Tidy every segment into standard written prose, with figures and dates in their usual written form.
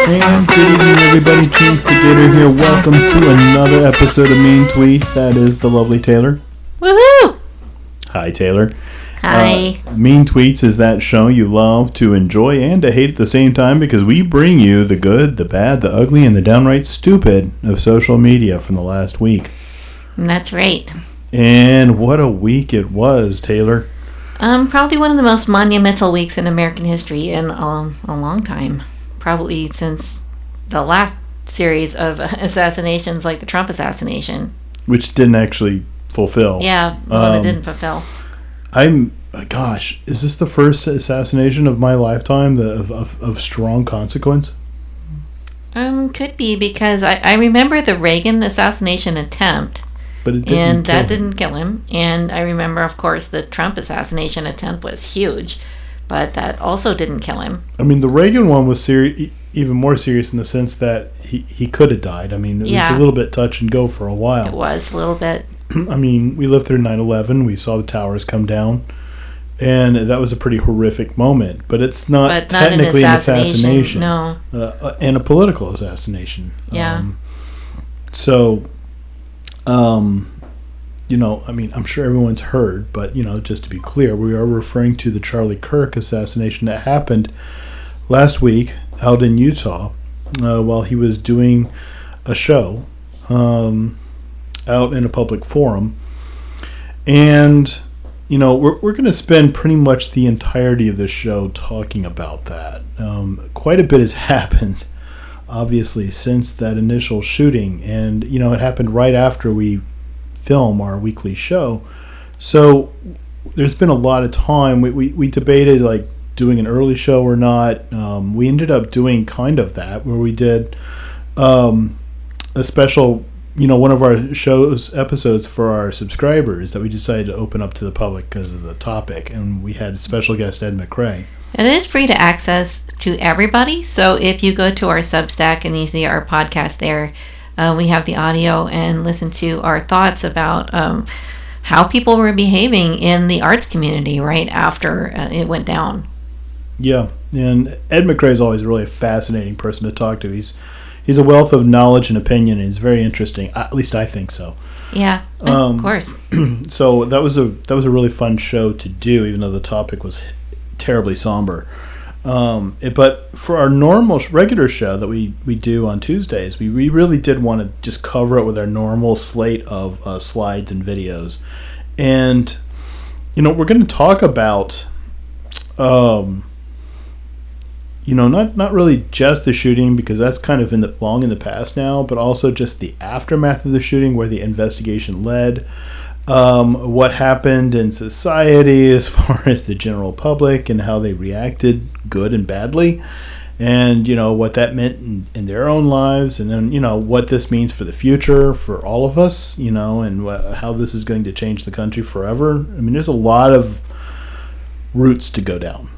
And good evening, everybody. Chance the Gator here. Welcome to another episode of Mean Tweets. That is the lovely Taylor. Woohoo! Hi, Taylor. Hi. Mean Tweets is that show you love to enjoy and to hate at the same time because we bring you the good, the bad, the ugly, and the downright stupid of social media from the last week. That's right. And what a week it was, Taylor. Probably one of the most monumental weeks in American history in a long time. Probably since the last series of assassinations like the Trump assassination. Which didn't actually fulfill. Yeah, the one that didn't fulfill. Is this the first assassination of my lifetime of strong consequence? Could be, because I remember the Reagan assassination attempt. But it didn't and that didn't kill him. And I remember, of course, the Trump assassination attempt was huge, but that also didn't kill him. I mean, the Reagan one was even more serious in the sense that he could have died. I mean, it was a little bit touch and go for a while. It was a little bit. I mean, we lived through 9/11. We saw the towers come down. And that was a pretty horrific moment. But it's not technically an assassination. No. And a political assassination. Yeah. I'm sure everyone's heard, but, just to be clear, we are referring to the Charlie Kirk assassination that happened last week out in Utah while he was doing a show out in a public forum. And, we're going to spend pretty much the entirety of this show talking about that. Quite a bit has happened, obviously, since that initial shooting. And, it happened right after we film our weekly show, so there's been a lot of time. We debated like doing an early show or not. We ended up doing kind of that, where we did a special, one of our episodes for our subscribers that we decided to open up to the public because of the topic, and we had special guest Ed McRae. And it is free to access to everybody, so if you go to our Substack and you see our podcast there, we have the audio, and listen to our thoughts about how people were behaving in the arts community right after it went down. Yeah, and Ed McRae is always really a fascinating person to talk to. He's a wealth of knowledge and opinion, and he's very interesting. At least I think so. Yeah, of course. So that was a really fun show to do, even though the topic was terribly somber. But for our regular show that we do on Tuesdays, we really did want to just cover it with our normal slate of slides and videos. And, we're going to talk about, not really just the shooting, because that's kind of long in the past now, but also just the aftermath of the shooting, where the investigation led. What happened in society as far as the general public and how they reacted, good and badly, and what that meant in their own lives, and then what this means for the future for all of us, and how this is going to change the country forever. I mean, there's a lot of routes to go down.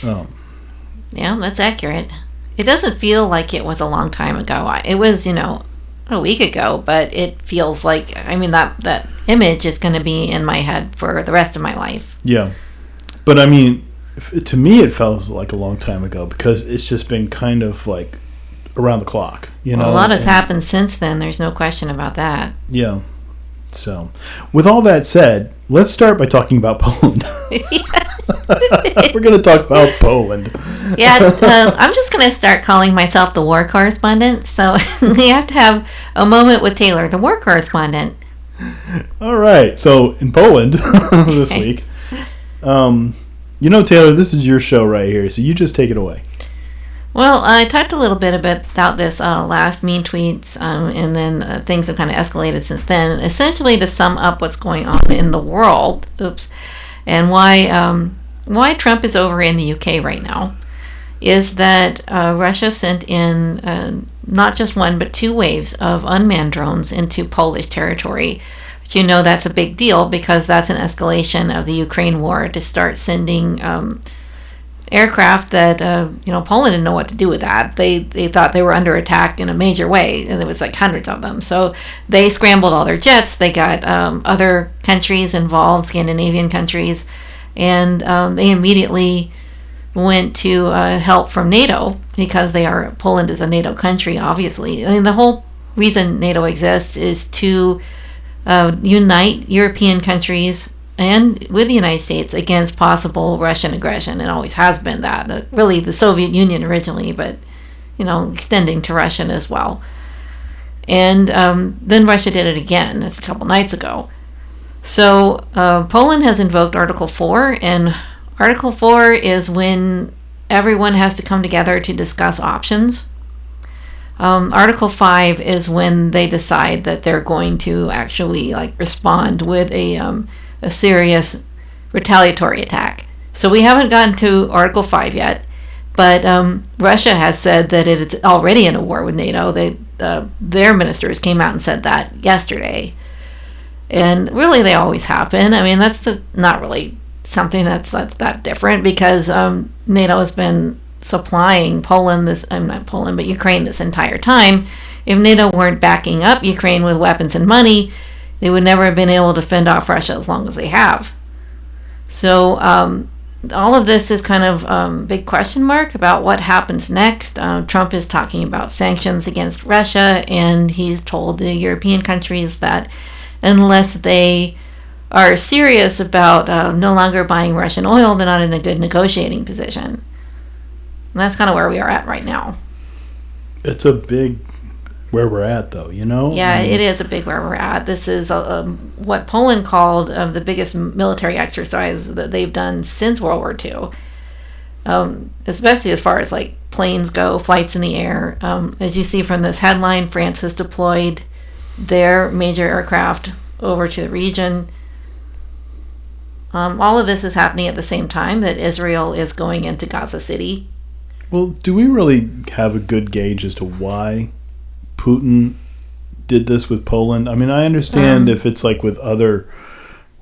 Yeah, that's accurate. It doesn't feel like it was a long time ago. It was, a week ago, but it feels like, that image is going to be in my head for the rest of my life. Yeah. But to me it feels like a long time ago, because it's just been kind of like around the clock, Well, a lot has happened since then. There's no question about that. Yeah. So, with all that said, let's start by talking about Poland. We're going to talk about Poland. Yeah, I'm just going to start calling myself the war correspondent. So we have to have a moment with Taylor, the war correspondent. All right. So in Poland this week, Taylor, this is your show right here. So you just take it away. Well, I talked a little bit about this last Mean Tweets, and then things have kind of escalated since then. Essentially, to sum up what's going on in the world, and why Trump is over in the UK right now, is that Russia sent in not just one but two waves of unmanned drones into Polish territory. But that's a big deal, because that's an escalation of the Ukraine war, to start sending aircraft that, Poland didn't know what to do with that. They thought they were under attack in a major way, and there was like hundreds of them. So they scrambled all their jets. They got other countries involved, Scandinavian countries, and they immediately went to help from NATO because Poland is a NATO country, obviously. I mean, the whole reason NATO exists is to unite European countries and with the United States against possible Russian aggression. It always has been that. Really, the Soviet Union originally, but extending to Russian as well. And then Russia did it again. That's a couple nights ago. So Poland has invoked Article 4, and Article 4 is when everyone has to come together to discuss options. Article 5 is when they decide that they're going to actually respond with a serious retaliatory attack. So we haven't gotten to Article 5 yet, but Russia has said that it is already in a war with NATO. Their ministers came out and said that yesterday. And really, they always happen. I mean, that's not really something that's that different, because NATO has been supplying Ukraine this entire time. If NATO weren't backing up Ukraine with weapons and money, they would never have been able to fend off Russia as long as they have. So all of this is kind of big question mark about what happens next. Trump is talking about sanctions against Russia, and he's told the European countries that unless they are serious about no longer buying Russian oil, they're not in a good negotiating position. And that's kind of where we are at right now. It's a big where we're at, though, Yeah, it is a big where we're at. This is what Poland called the biggest military exercise that they've done since World War II, especially as far as planes go, flights in the air. As you see from this headline, France has deployed their major aircraft over to the region. All of this is happening at the same time that Israel is going into Gaza City. Well, do we really have a good gauge as to why Putin did this with Poland? I mean, I understand if it's with other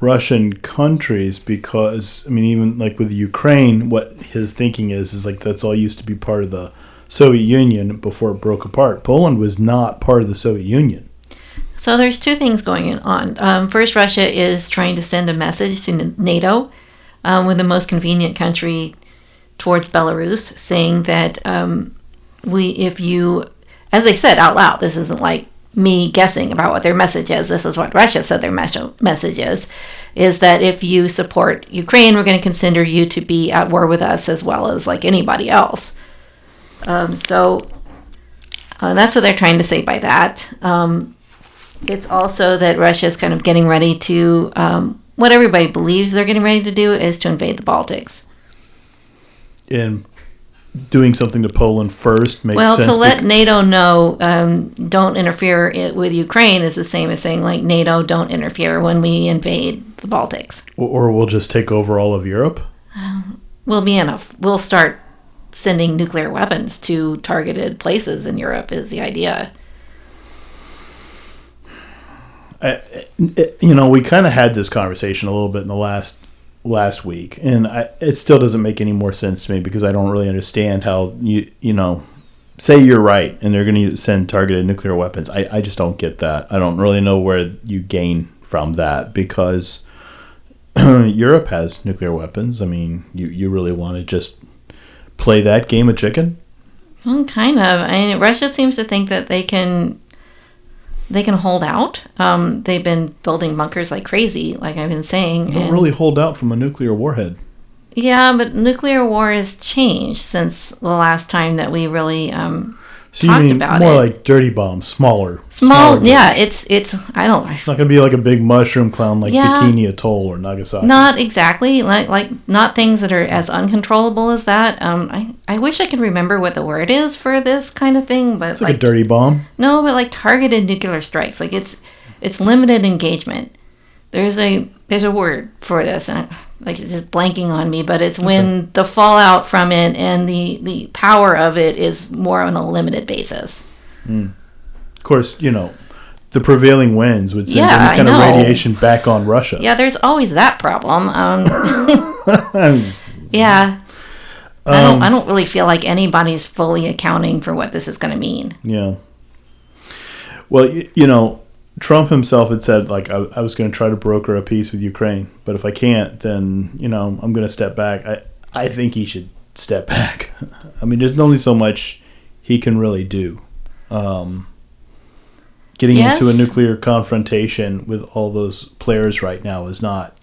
Russian countries, because, I mean, even with Ukraine, what his thinking is that's all used to be part of the Soviet Union before it broke apart. Poland was not part of the Soviet Union. So there's two things going on. First, Russia is trying to send a message to NATO with the most convenient country towards Belarus, saying that if you, as they said out loud, this isn't me guessing about what their message is. This is what Russia said their message is that if you support Ukraine, we're going to consider you to be at war with us as well as anybody else. So that's what they're trying to say by that. It's also that Russia is kind of getting ready to, what everybody believes they're getting ready to do is to invade the Baltics. And doing something to Poland first makes sense. Well, to let NATO know, don't interfere with Ukraine is the same as saying NATO, don't interfere when we invade the Baltics. Or we'll just take over all of Europe? We'll start sending nuclear weapons to targeted places in Europe is the idea. We kind of had this conversation a little bit in the last week, and it still doesn't make any more sense to me, because I don't really understand how say you're right and they're going to send targeted nuclear weapons. I just don't get that. I don't really know where you gain from that, because Europe has nuclear weapons. I mean, you really want to just play that game of chicken? Well, kind of. I mean, Russia seems to think that they can hold out. They've been building bunkers like crazy, like I've been saying. They don't really hold out from a nuclear warhead. Yeah, but nuclear war has changed since the last time that we really so you mean more like dirty bombs, smaller. Yeah, it's I don't. It's not gonna be like a big mushroom cloud like Bikini Atoll or Nagasaki. Not exactly, like not things that are as uncontrollable as that. I wish I could remember what the word is for this kind of thing, but it's like a dirty bomb. No, but targeted nuclear strikes. It's limited engagement. There's a word for this, and it's just blanking on me, but it's when the fallout from it and the power of it is more on a limited basis. Of course, the prevailing winds would send any kind of radiation back on Russia. Yeah, there's always that problem. Yeah. I don't really feel like anybody's fully accounting for what this is going to mean. Yeah. Well, Trump himself had said, I was going to try to broker a peace with Ukraine, but if I can't, then, I'm going to step back. I think he should step back. I mean, there's only so much he can really do. Getting into a nuclear confrontation with all those players right now is not.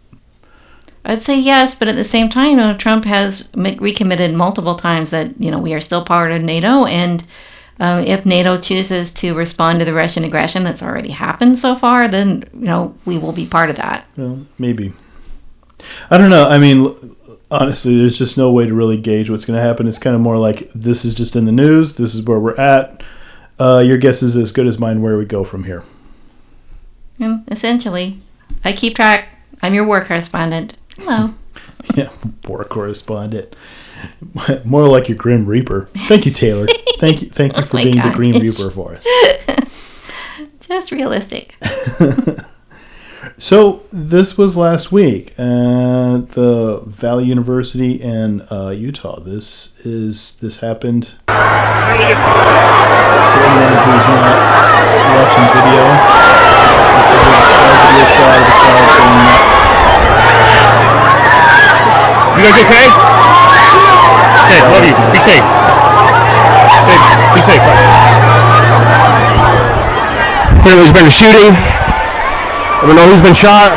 I'd say yes, but at the same time, Trump has recommitted multiple times that we are still part of NATO, and if NATO chooses to respond to the Russian aggression that's already happened so far, then we will be part of that. Well, maybe. I don't know. I mean, honestly, there's just no way to really gauge what's going to happen. It's kind of more like, this is just in the news. This is where we're at. Your guess is as good as mine where we go from here. Essentially. I keep track. I'm your war correspondent. Hello. Yeah, war correspondent. More like your Grim Reaper. Thank you, Taylor. Thank you for being the Grim Reaper for us. Just realistic. So this was last week at the Valley University in Utah. This happened. For anyone who's not watching video, this is a video shot of the crowd going nuts. You guys okay? Hey, love you. Be safe. Hey, be safe. Apparently there's been a shooting. I don't know who's been shot.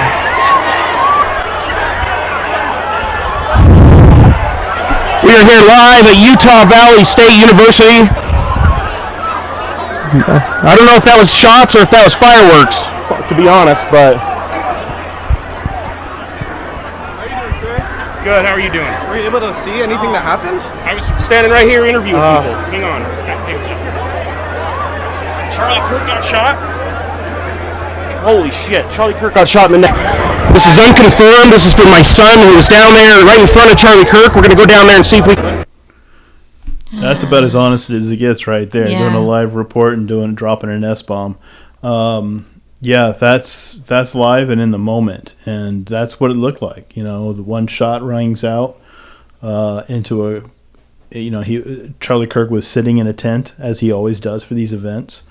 We are here live at Utah Valley State University. I don't know if that was shots or if that was fireworks, to be honest, but... How are you doing, sir? Good, how are you doing? Were you able to see anything that happened? I was standing right here interviewing people. Hang on. Charlie Kirk got shot? Holy shit, Charlie Kirk got shot in the neck. This is unconfirmed. This is from my son who was down there right in front of Charlie Kirk. We're going to go down there and see if we... That's about as honest as it gets right there. Yeah. Doing a live report and dropping an S-bomb. Yeah, that's live and in the moment. And that's what it looked like. The one shot rings out into Charlie Kirk was sitting in a tent, as he always does for these events.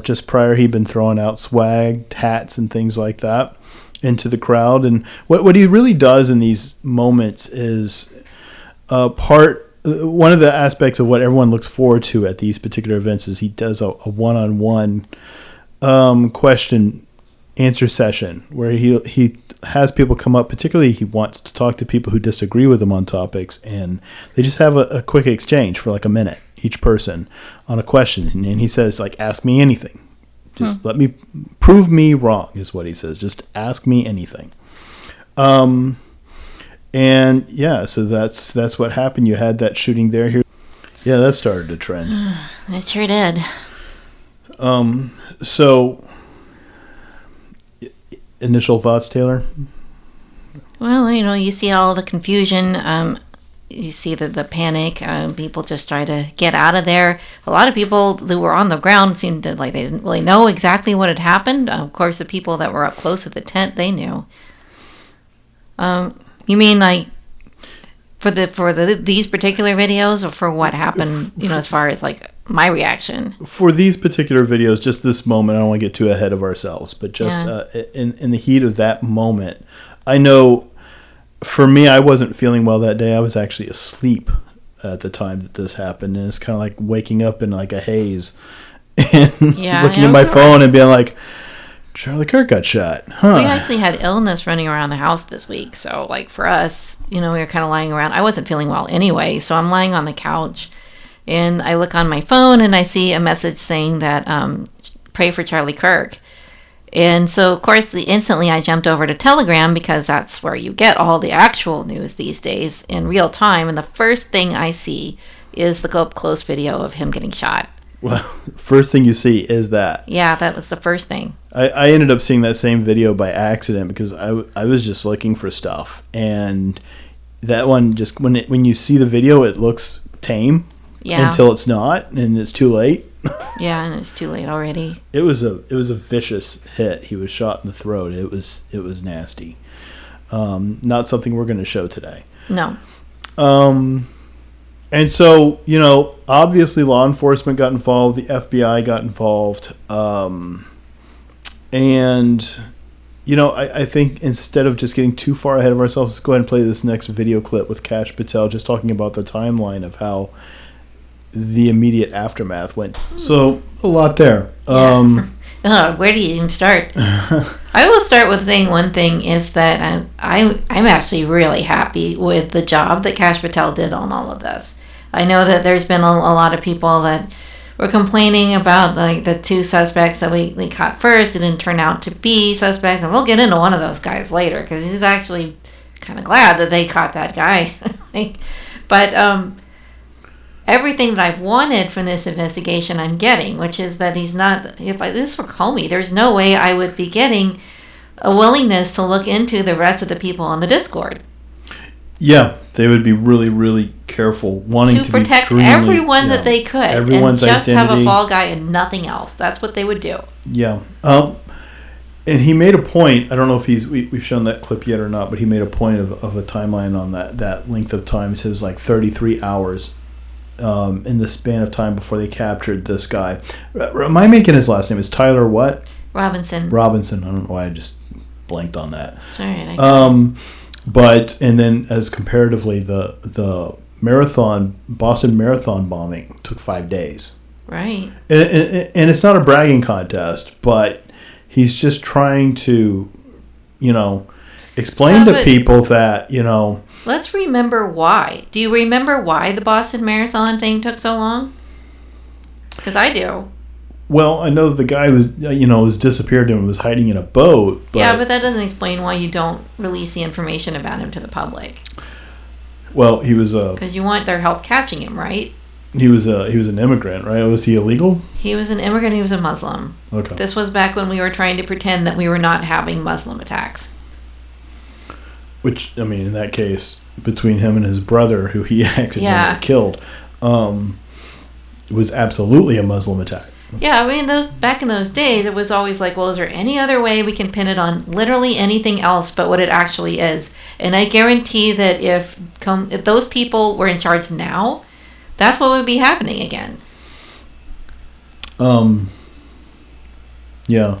Just prior, he'd been throwing out swag, hats, and things like that into the crowd. And what he really does in these moments is one of the aspects of what everyone looks forward to at these particular events is he does a one-on-one question answer session where he has people come up. Particularly, he wants to talk to people who disagree with him on topics, and they just have a quick exchange for like a minute, each person, on a question. And he says, like, ask me anything. Just prove me wrong, is what he says. Just ask me anything. And yeah, so that's what happened. You had that shooting there. Here, yeah, that started a trend. It sure did. So, initial thoughts, Taylor? Well, you see all the confusion. You see the panic. People just try to get out of there. A lot of people who were on the ground seemed to like they didn't really know exactly what had happened. Of course, the people that were up close to the tent, they knew. You mean like for these particular videos, or for what happened? As far as like my reaction for these particular videos, just this moment. I don't want to get too ahead of ourselves, but just in the heat of that moment, I know. For me, I wasn't feeling well that day. I was actually asleep at the time that this happened, and it's kind of like waking up in like a haze and looking at my phone and being like, Charlie Kirk got shot. Huh. We actually had illness running around the house this week, so like for us, we were kind of lying around. I wasn't feeling well anyway, so I'm lying on the couch, and I look on my phone and I see a message saying that pray for Charlie Kirk. And so, of course, instantly I jumped over to Telegram because that's where you get all the actual news these days in real time. And the first thing I see is the up-close video of him getting shot. Well, first thing you see is that. Yeah, that was the first thing. I ended up seeing that same video by accident because I was just looking for stuff. And that one, just when you see the video, it looks tame until it's not, and it's too late. Yeah, and it's too late already. It was a vicious hit. He was shot in the throat. It was nasty. Not something we're going to show today. No. And so, obviously law enforcement got involved. The FBI got involved. And I think instead of just getting too far ahead of ourselves, let's go ahead and play this next video clip with Kash Patel, just talking about the timeline of how the immediate aftermath went. So, a lot there. Where do you even start? I will start with saying one thing is that I'm actually really happy with the job that Kash Patel did on all of this. I know that there's been a lot of people that were complaining about the two suspects that we caught first. It didn't turn out to be suspects, and we'll get into one of those guys later because he's actually kind of glad that they caught that guy. But everything that I've wanted from this investigation I'm getting, which is that he's not, if this were Comey, there's no way I would be getting a willingness to look into the rest of the people on the Discord. Yeah, they would be really, really careful, wanting to protect be everyone that they could, everyone's and just identity. have a fall guy and nothing else. That's what they would do. Yeah. And he made a point, I don't know if we've shown that clip yet or not, but he made a point of a timeline on that length of time. It says like 33 hours in the span of time before they captured this guy. Am I making his last name? Is Tyler what? Robinson. I don't know why I just blanked on that. It's all right. But, and then as comparatively, the Boston Marathon bombing took 5 days. Right. And it's not a bragging contest, but he's just trying to, explain to people that, Let's remember why. Do you remember why the Boston Marathon thing took so long? Because I do. Well, I know the guy was disappeared and was hiding in a boat. But that doesn't explain why you don't release the information about him to the public. Well, he was because you want their help catching him, right? He was an immigrant, right? Was he illegal? He was an immigrant. He was a Muslim. Okay. This was back when we were trying to pretend that we were not having Muslim attacks. Which, in that case, between him and his brother, who he accidentally killed, was absolutely a Muslim attack. Yeah, those back in those days, it was always like, well, is there any other way we can pin it on literally anything else but what it actually is? And I guarantee that if those people were in charge now, that's what would be happening again. Yeah.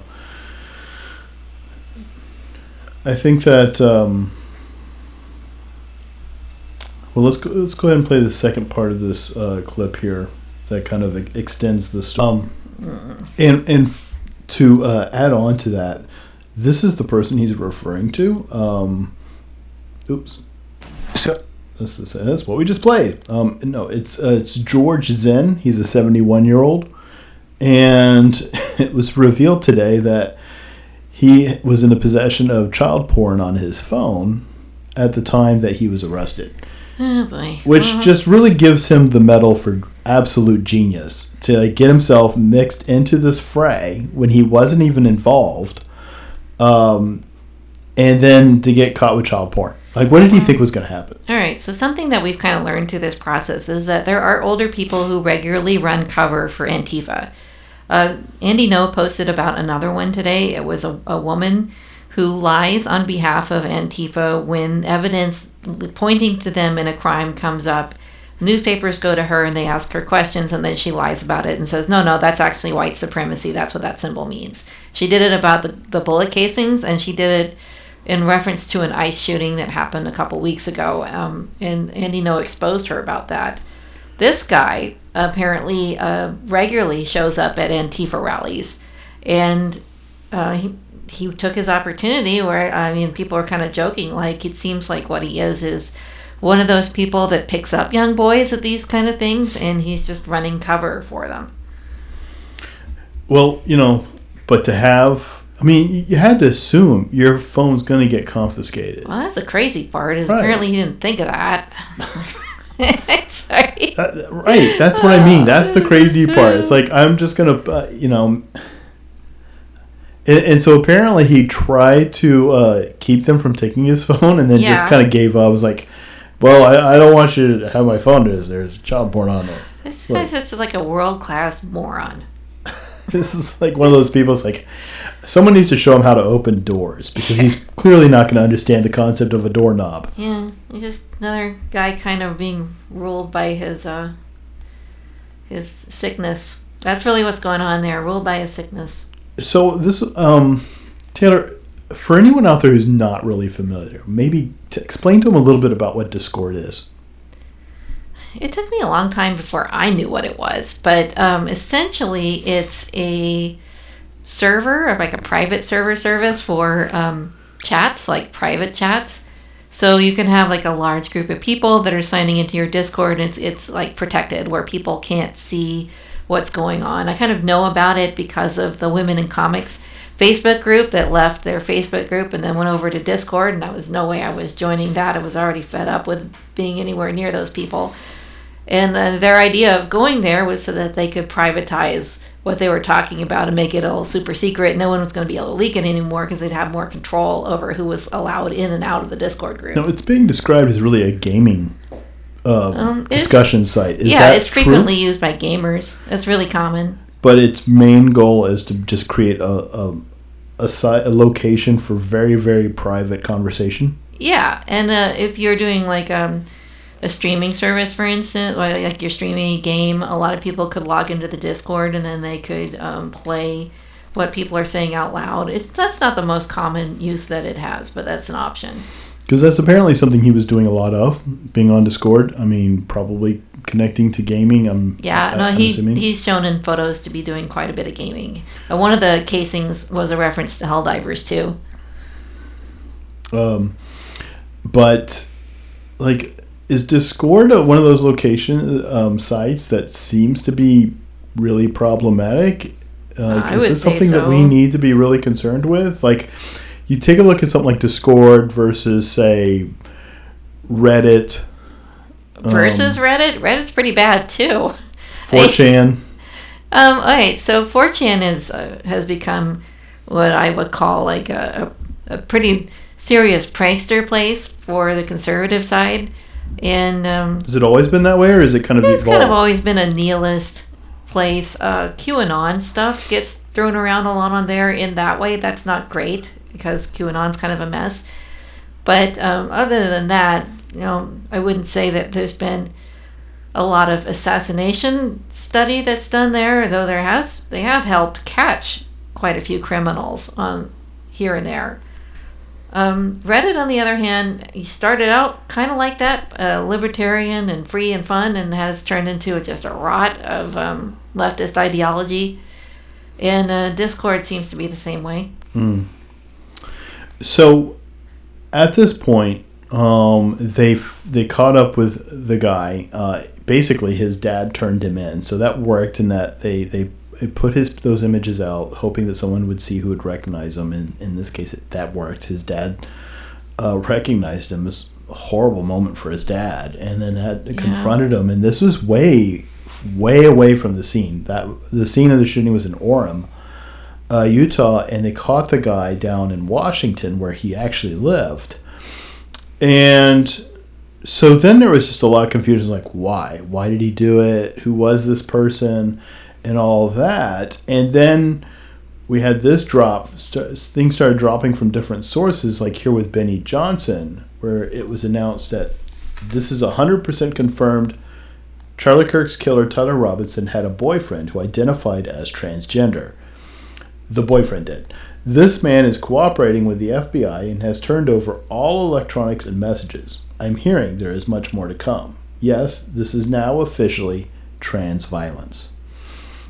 I think that. Well, let's go ahead and play the second part of this clip here that kind of extends the story. And to add on to that, this is the person he's referring to. Oops. So that's what we just played. No, it's George Zen. He's a 71-year-old, and it was revealed today that he was in the possession of child porn on his phone at the time that he was arrested. Oh boy. Which just really gives him the medal for absolute genius to get himself mixed into this fray when he wasn't even involved, and then to get caught with child porn. Like, what did he think was going to happen? All right, so something that we've kind of learned through this process is that there are older people who regularly run cover for Antifa. Andy No posted about another one today. It was a woman who lies on behalf of Antifa when evidence pointing to them in a crime comes up. Newspapers go to her and they ask her questions, and then she lies about it and says, no, that's actually white supremacy. That's what that symbol means. She did it about the bullet casings, and she did it in reference to an ICE shooting that happened a couple weeks ago, and Andy No exposed her about that. This guy apparently regularly shows up at Antifa rallies, and he took his opportunity where, people are kind of joking, like, it seems like what he is one of those people that picks up young boys at these kind of things, and he's just running cover for them. Well, but to have, you had to assume your phone's going to get confiscated. Well, that's the crazy part, is right. Apparently he didn't think of that. Sorry. Right, that's what I mean. That's the crazy part. It's like, I'm just going to, And so apparently he tried to keep them from taking his phone, and then just kind of gave up. I was like, well, I don't want you to have my phone. There's child porn on there. This guy's like a world-class moron. This is like one of those people. It's like, someone needs to show him how to open doors, because he's clearly not going to understand the concept of a doorknob. Yeah, he's just another guy kind of being ruled by his sickness. That's really what's going on there, ruled by his sickness. So this, Taylor, For anyone out there who's not really familiar, maybe to explain to them a little bit about what Discord is. It took me a long time before I knew what it was, but essentially it's a server, or like a private server service for chats, like private chats. So you can have like a large group of people that are signing into your Discord, and it's like protected where people can't see what's going on. I kind of know about it because of the Women in Comics Facebook group that left their Facebook group and then went over to Discord, and that was no way I was joining that. I was already fed up with being anywhere near those people. And their idea of going there was so that they could privatize what they were talking about and make it all super secret. No one was going to be able to leak it anymore because they'd have more control over who was allowed in and out of the Discord group. Now, it's being described as really a gaming discussion site. Is that it's frequently used by gamers. It's really common. But its main goal is to just create a location for very, very private conversation. Yeah, and if you're doing like a streaming service, for instance, like you're streaming a game, a lot of people could log into the Discord and then they could play what people are saying out loud. That's not the most common use that it has, but that's an option. Because that's apparently something he was doing a lot of, being on Discord. I mean, probably connecting to gaming. I'm assuming. He's shown in photos to be doing quite a bit of gaming. One of the casings was a reference to Helldivers too. But like, is Discord one of those location sites that seems to be really problematic? I would is it something say so. that we need to be really concerned with? Like, you take a look at something like Discord versus, say, Reddit. Versus Reddit? Reddit's pretty bad, too. 4chan. All right, so 4chan has become what I would call like a pretty serious prankster place for the conservative side. And has it always been that way, or is it kind of it's evolved? kind of always been a nihilist place. QAnon stuff gets thrown around a lot on there in that way. That's not great because QAnon's kind of a mess. But other than that, I wouldn't say that there's been a lot of assassination study that's done there, though they have helped catch quite a few criminals on here and there. Reddit, on the other hand, he started out kind of like that, libertarian and free and fun, and has turned into just a rot of leftist ideology. And Discord seems to be the same way. So, at this point, they caught up with the guy. Basically, his dad turned him in, so that worked. In that they put those images out, hoping that someone would see who would recognize him. And in this case, that worked. His dad recognized him. It was a horrible moment for his dad, and then confronted him. And this was way away from the scene. The scene of the shooting was in Orem, Utah, and they caught the guy down in Washington where he actually lived. And so then there was just a lot of confusion, like why did he do it, who was this person, and all that. And then we had this drop, things started dropping from different sources, like here with Benny Johnson, where it was announced that this is 100% confirmed. Charlie Kirk's killer, Tyler Robinson, had a boyfriend who identified as transgender. The boyfriend did. This man is cooperating with the FBI and has turned over all electronics and messages. I'm hearing there is much more to come. Yes, this is now officially trans violence.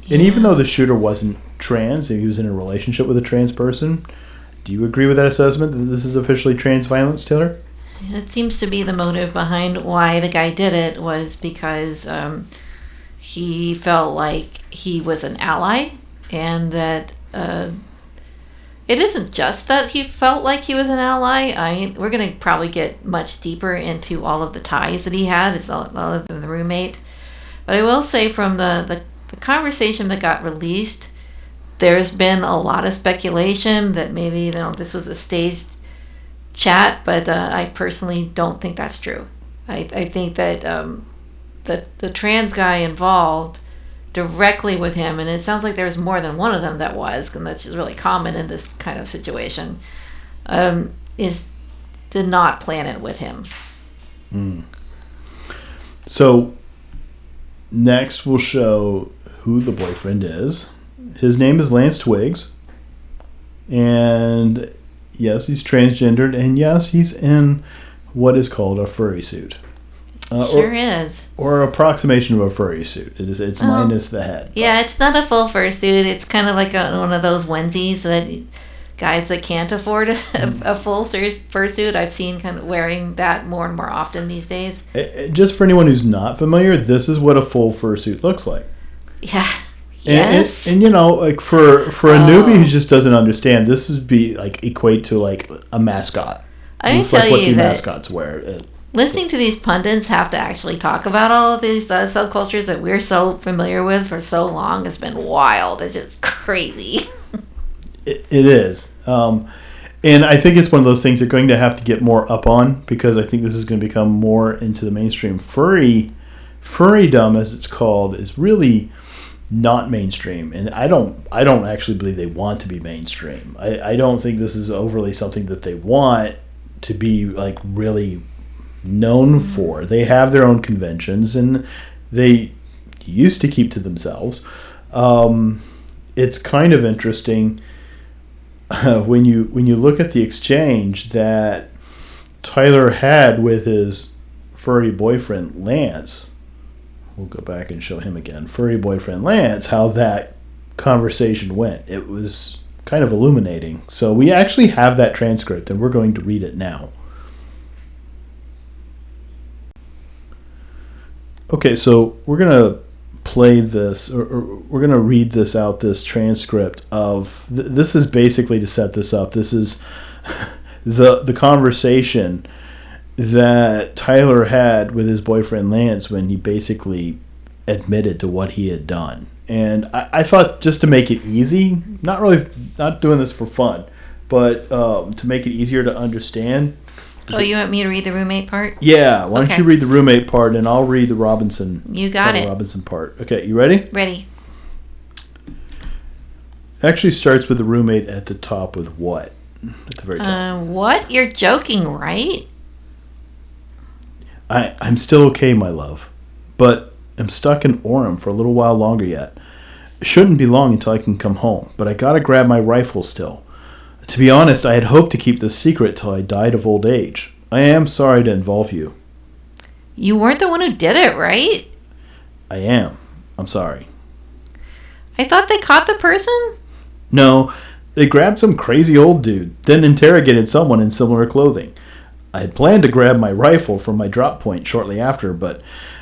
And even though the shooter wasn't trans, he was in a relationship with a trans person, do you agree with that assessment that this is officially trans violence, Taylor? It seems to be the motive behind why the guy did it was because he felt like he was an ally, and that it isn't just that he felt like he was an ally. We're going to probably get much deeper into all of the ties that he had, it's other than the roommate. But I will say from the conversation that got released, there's been a lot of speculation that maybe this was a staged chat, but I personally don't think that's true. I think that the trans guy involved directly with him, and it sounds like there's more than one of them that was, and that's just really common in this kind of situation, did not plan it with him. So next we'll show who the boyfriend is. His name is Lance Twiggs, and Yes, he's transgendered, and yes, he's in what is called a furry suit. Sure is. Or approximation of a furry suit. It's minus the head. Yeah, it's not a full fursuit. It's kind of like one of those onesies that guys that can't afford a full fursuit. I've seen kind of wearing that more and more often these days. Just for anyone who's not familiar, this is what a full fursuit looks like. Yeah. Yes. And like for a newbie who just doesn't understand, this would be like equate to like a mascot. I can it's tell like what you the that mascots wear. Listening to these pundits have to actually talk about all of these subcultures that we're so familiar with for so long has been wild. It's just crazy. It is. And I think it's one of those things they're going to have to get more up on, because I think this is going to become more into the mainstream. Furrydom, as it's called, is really not mainstream, and I don't actually believe they want to be mainstream. I don't think this is overly something that they want to be like really known for. They have their own conventions, and they used to keep to themselves. It's kind of interesting when you look at the exchange that Tyler had with his furry boyfriend Lance. We'll go back and show him again. Furry boyfriend Lance, how that conversation went. It was kind of illuminating. So we actually have that transcript, and we're going to read it now. Okay, so we're going to play this, or we're going to read this out, this transcript of... this is basically to set this up. This is the conversation that Tyler had with his boyfriend Lance when he basically admitted to what he had done. And I thought, just to make it easy, not doing this for fun, but to make it easier to understand. Oh, you want me to read the roommate part? Yeah, why don't you read the roommate part, and I'll read the Robinson. You got it. Robinson part. Okay, you ready? Ready. Actually starts with the roommate at the top with what? At the very top. What? You're joking, right? I'm still okay, my love, but I'm stuck in Orem for a little while longer yet. It shouldn't be long until I can come home, but I gotta grab my rifle still. To be honest, I had hoped to keep this secret till I died of old age. I am sorry to involve you. You weren't the one who did it, right? I am. I'm sorry. I thought they caught the person? No, they grabbed some crazy old dude, then interrogated someone in similar clothing. I had planned to grab my rifle from my drop point shortly after, but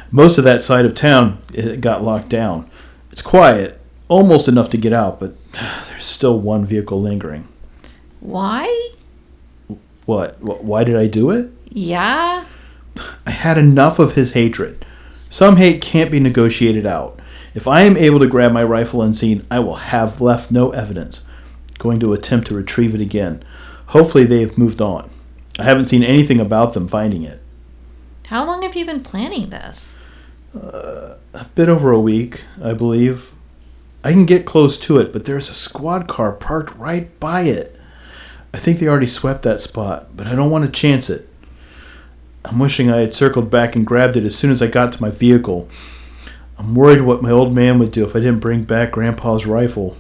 most of that side of town got locked down. It's quiet, almost enough to get out, but there's still one vehicle lingering. Why? What? Why did I do it? Yeah? I had enough of his hatred. Some hate can't be negotiated out. If I am able to grab my rifle unseen, I will have left no evidence. Going to attempt to retrieve it again. Hopefully they have moved on. I haven't seen anything about them finding it. How long have you been planning this? A bit over a week, I believe. I can get close to it, but there's a squad car parked right by it. I think they already swept that spot, but I don't want to chance it. I'm wishing I had circled back and grabbed it as soon as I got to my vehicle. I'm worried what my old man would do if I didn't bring back Grandpa's rifle.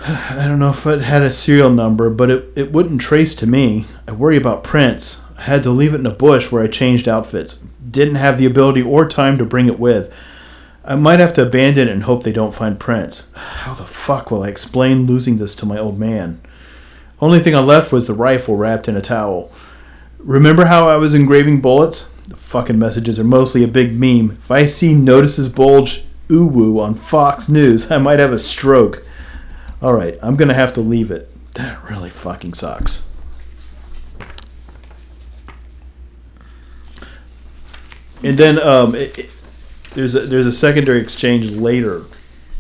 I don't know if it had a serial number, but it wouldn't trace to me. I worry about prints. I had to leave it in a bush where I changed outfits. Didn't have the ability or time to bring it with. I might have to abandon it and hope they don't find prints. How the fuck will I explain losing this to my old man? Only thing I left was the rifle wrapped in a towel. Remember how I was engraving bullets? The fucking messages are mostly a big meme. If I see notices bulge ooh-woo on Fox News, I might have a stroke. Alright, I'm gonna have to leave it. That really fucking sucks. And then there's a secondary exchange later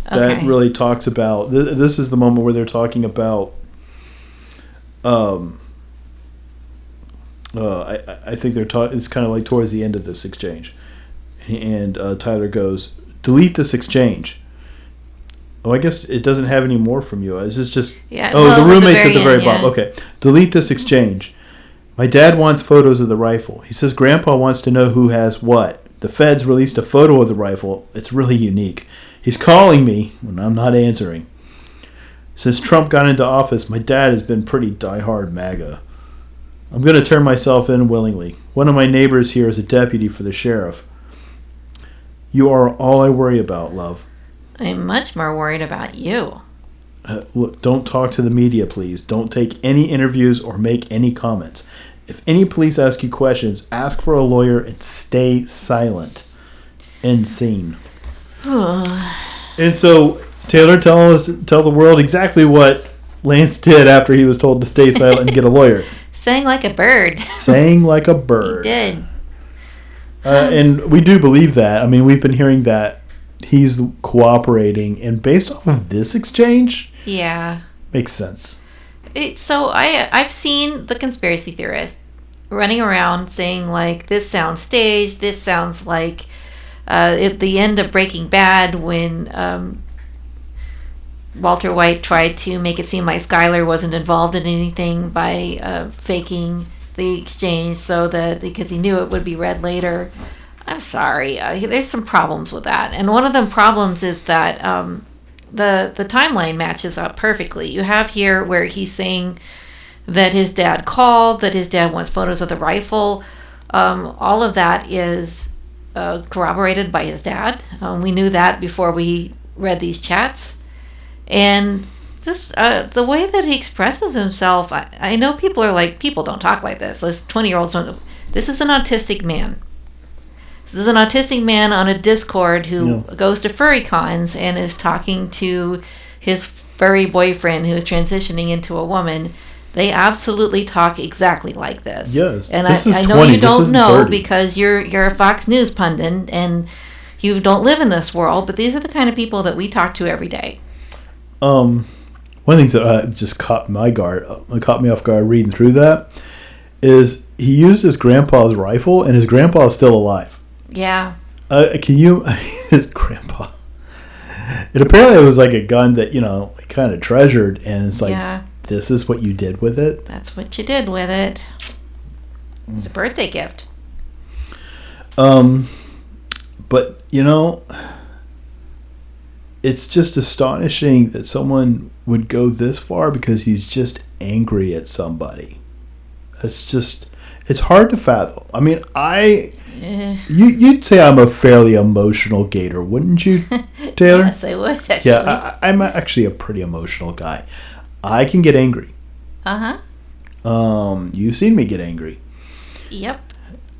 that really talks about... This is the moment where they're talking about... I think they're it's kind of like towards the end of this exchange. And Tyler goes, delete this exchange. Oh, I guess it doesn't have any more from you. Is this just... Yeah, oh, well, the roommate's at the very end, bottom. Okay. Delete this exchange. My dad wants photos of the rifle. He says Grandpa wants to know who has what. The feds released a photo of the rifle. It's really unique. He's calling me when I'm not answering. Since Trump got into office, my dad has been pretty diehard MAGA. I'm going to turn myself in willingly. One of my neighbors here is a deputy for the sheriff. You are all I worry about, love. I'm much more worried about you. Look, don't talk to the media, please. Don't take any interviews or make any comments. If any police ask you questions, ask for a lawyer and stay silent. End scene. And so, Taylor, tell the world exactly what Lance did after he was told to stay silent and get a lawyer. Sang like a bird. Sang like a bird. He did. And we do believe that. I mean, we've been hearing that he's cooperating, and based off of this exchange, yeah, makes sense. So I've seen the conspiracy theorists running around saying, like, this sounds staged, this sounds like at the end of Breaking Bad when Walter White tried to make it seem like Skyler wasn't involved in anything by faking the exchange so that because he knew it would be read later. I'm sorry, there's some problems with that, and one of the problems is that the timeline matches up perfectly. You have here where he's saying that his dad called, that his dad wants photos of the rifle. All of that is corroborated by his dad. We knew that before we read these chats. And this, the way that he expresses himself, I know people are like, people don't talk like this. This 20-year-olds don't. This is an autistic man. This is an autistic man on a Discord who goes to furry cons and is talking to his furry boyfriend who is transitioning into a woman. They absolutely talk exactly like this. Yes. And this I know you don't know because you're a Fox News pundit and you don't live in this world, but these are the kind of people that we talk to every day. One of the things that just caught me off guard reading through that is he used his grandpa's rifle, and his grandpa is still alive. Yeah. Can you... his grandpa... It apparently was like a gun that, he kind of treasured, and it's like, this is what you did with it? That's what you did with it. It was a birthday gift. But, it's just astonishing that someone would go this far because he's just angry at somebody. It's hard to fathom. I mean, you'd say I'm a fairly emotional gator, wouldn't you, Taylor? Yes, I would, actually. Yeah, I'm actually a pretty emotional guy. I can get angry. Uh-huh. You've seen me get angry. Yep.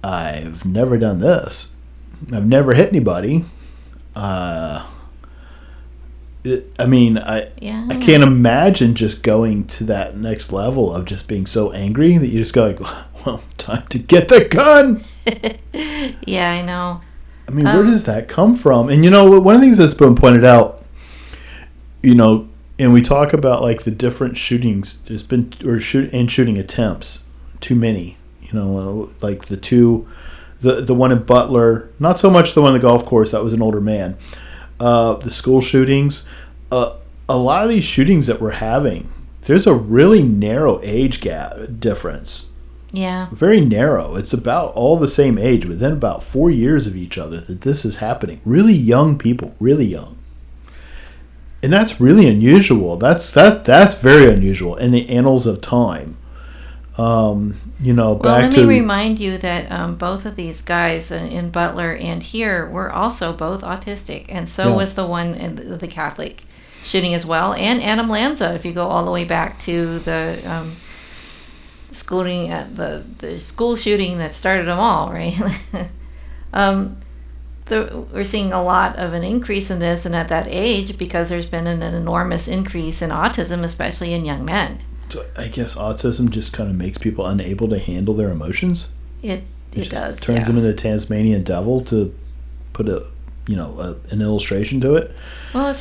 I've never done this. I've never hit anybody. I can't imagine just going to that next level of just being so angry that you just go like, well, time to get the gun. Yeah, I know. I mean, where does that come from? And one of the things that's been pointed out, and we talk about like the different shootings, there's been shooting attempts, too many. Like the one in Butler, not so much the one on the golf course, that was an older man. The school shootings, a lot of these shootings that we're having, there's a really narrow age gap difference. Yeah. Very narrow. It's about all the same age, within about 4 years of each other that this is happening. Really young people, really young. And that's really unusual. That's very unusual in the annals of time. Let me remind you that both of these guys in Butler and here were also both autistic, and so was the one in the Catholic shooting as well, and Adam Lanza. If you go all the way back to the schooling at the school shooting that started them all, right? We're seeing a lot of an increase in this, and at that age, because there's been an enormous increase in autism, especially in young men. So I guess autism just kind of makes people unable to handle their emotions. It does. Turns them into the Tasmanian devil, to put an illustration to it. Well, it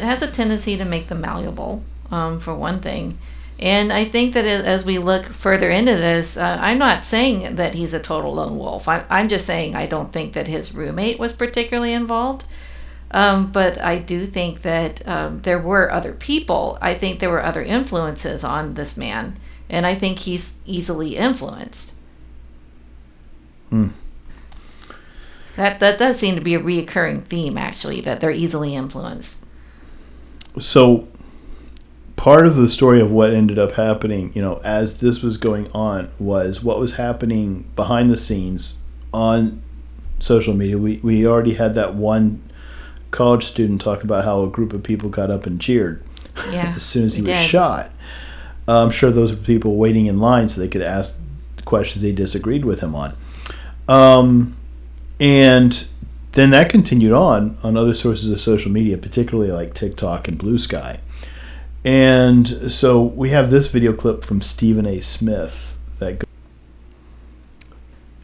has a tendency to make them malleable, for one thing. And I think that as we look further into this, I'm not saying that he's a total lone wolf. I'm just saying I don't think that his roommate was particularly involved. But I do think that there were other people. I think there were other influences on this man. And I think he's easily influenced. That does seem to be a reoccurring theme, actually, that they're easily influenced. So, part of the story of what ended up happening, as this was going on, was what was happening behind the scenes on social media. We already had that one college student talk about how a group of people got up and cheered as soon as he was shot. I'm sure those were people waiting in line so they could ask questions they disagreed with him on. And then that continued on other sources of social media, particularly like TikTok and Blue Sky. And so we have this video clip from Stephen A. Smith.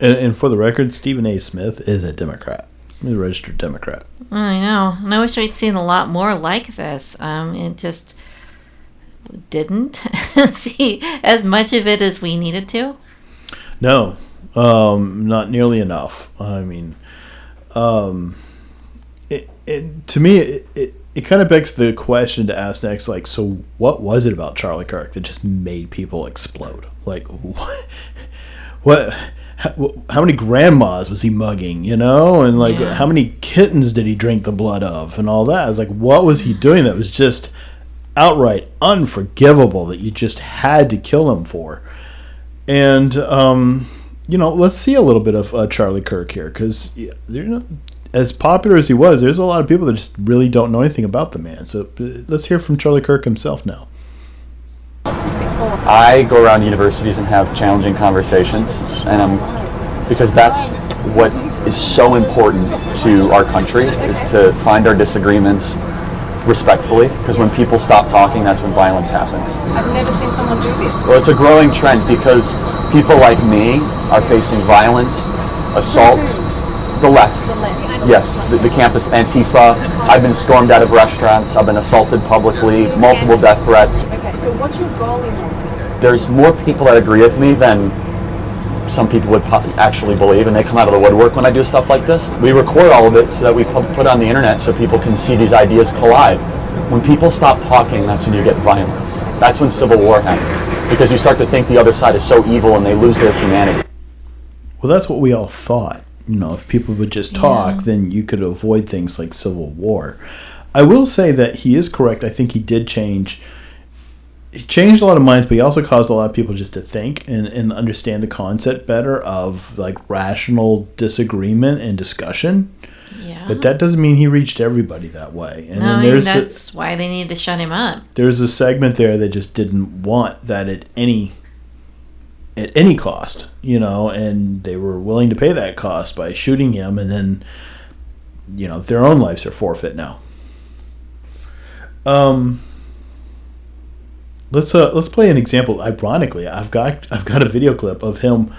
And for the record, Stephen A. Smith is a Democrat. He's a registered Democrat. I know. And I wish I'd seen a lot more like this. It just didn't see as much of it as we needed to. No, not nearly enough. I mean, to me, it kind of begs the question to ask next, like, so what was it about Charlie Kirk that just made people explode? Like, what how many grandmas was he mugging, and like how many kittens did he drink the blood of and all that? It's like, what was he doing that was just outright unforgivable that you just had to kill him for? And let's see a little bit of Charlie Kirk here, because as popular as he was, there's a lot of people that just really don't know anything about the man. So let's hear from Charlie Kirk himself now. I go around universities and have challenging conversations, and because that's what is so important to our country, is to find our disagreements respectfully, because when people stop talking, that's when violence happens. I've never seen someone do this. Well, it's a growing trend because people like me are facing violence, assaults, the left. Yes, the campus Antifa. I've been stormed out of restaurants. I've been assaulted publicly, multiple death threats. Okay, so what's your goal in all this? There's more people that agree with me than some people would actually believe, and they come out of the woodwork when I do stuff like this. We record all of it so that we put on the internet so people can see these ideas collide. When people stop talking, that's when you get violence. That's when civil war happens, because you start to think the other side is so evil and they lose their humanity. Well, that's what we all thought. If people would just talk, then you could avoid things like civil war. I will say that he is correct. I think he did change. He changed a lot of minds, but he also caused a lot of people just to think and understand the concept better of like rational disagreement and discussion. Yeah. But that doesn't mean he reached everybody that way. And that's why they needed to shut him up. There's a segment there that just didn't want that at any cost, and they were willing to pay that cost by shooting him, and then, their own lives are forfeit now. Let's play an example. Ironically, I've got a video clip of him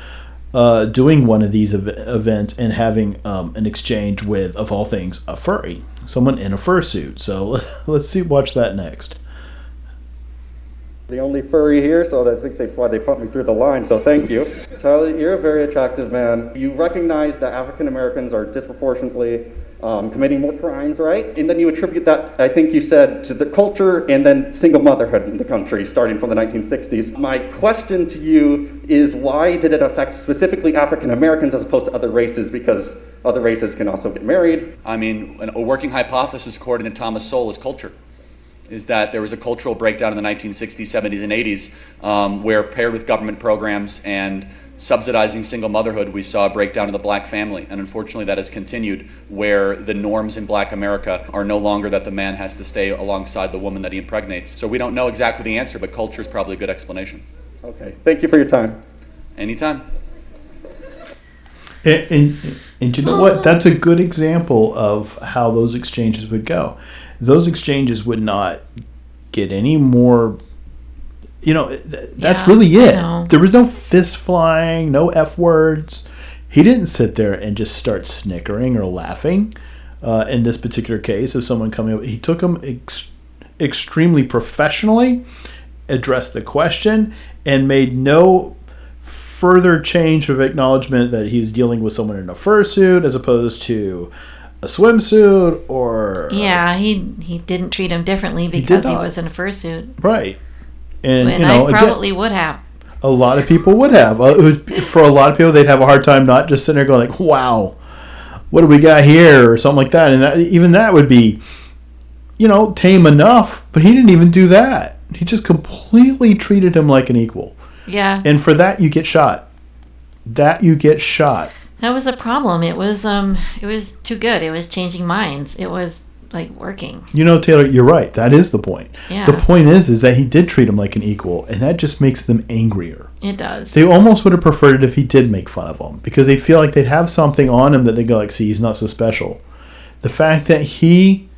doing one of these events and having an exchange with, of all things, a furry, someone in a fursuit. So let's watch that next. The only furry here, so I think that's why they put me through the line, so thank you. Charlie, you're a very attractive man. You recognize that African Americans are disproportionately committing more crimes, right? And then you attribute that, I think you said, to the culture and then single motherhood in the country, starting from the 1960s. My question to you is, why did it affect specifically African Americans as opposed to other races? Because other races can also get married. I mean, a working hypothesis, according to Thomas Sowell, is culture. Is that there was a cultural breakdown in the 1960s, 70s, and 80s where, paired with government programs and subsidizing single motherhood, we saw a breakdown of the black family. And unfortunately, that has continued, where the norms in black America are no longer that the man has to stay alongside the woman that he impregnates. So we don't know exactly the answer, but culture is probably a good explanation. Okay. Thank you for your time. Anytime. And you know what? That's a good example of how those exchanges would go. Those exchanges would not get any more, that's really it. There was no fist flying, no F words. He didn't sit there and just start snickering or laughing. In this particular case of someone coming up, he took them extremely professionally, addressed the question, and made no further change of acknowledgement that he's dealing with someone in a fursuit as opposed to a swimsuit or... Yeah, he didn't treat him differently because he was in a fursuit. Right. And I probably would have. A lot of people would have. For a lot of people, they'd have a hard time not just sitting there going like, wow, what do we got here? Or something like that. And even that would be, tame enough. But he didn't even do that. He just completely treated him like an equal. Yeah. And for that, you get shot. That was the problem. It was too good. It was changing minds. It was like working. Taylor, you're right. That is the point. Yeah. The point is that he did treat him like an equal, and that just makes them angrier. It does. They almost would have preferred it if he did make fun of him, because they feel like they'd have something on him that they go like, see, he's not so special. The fact that he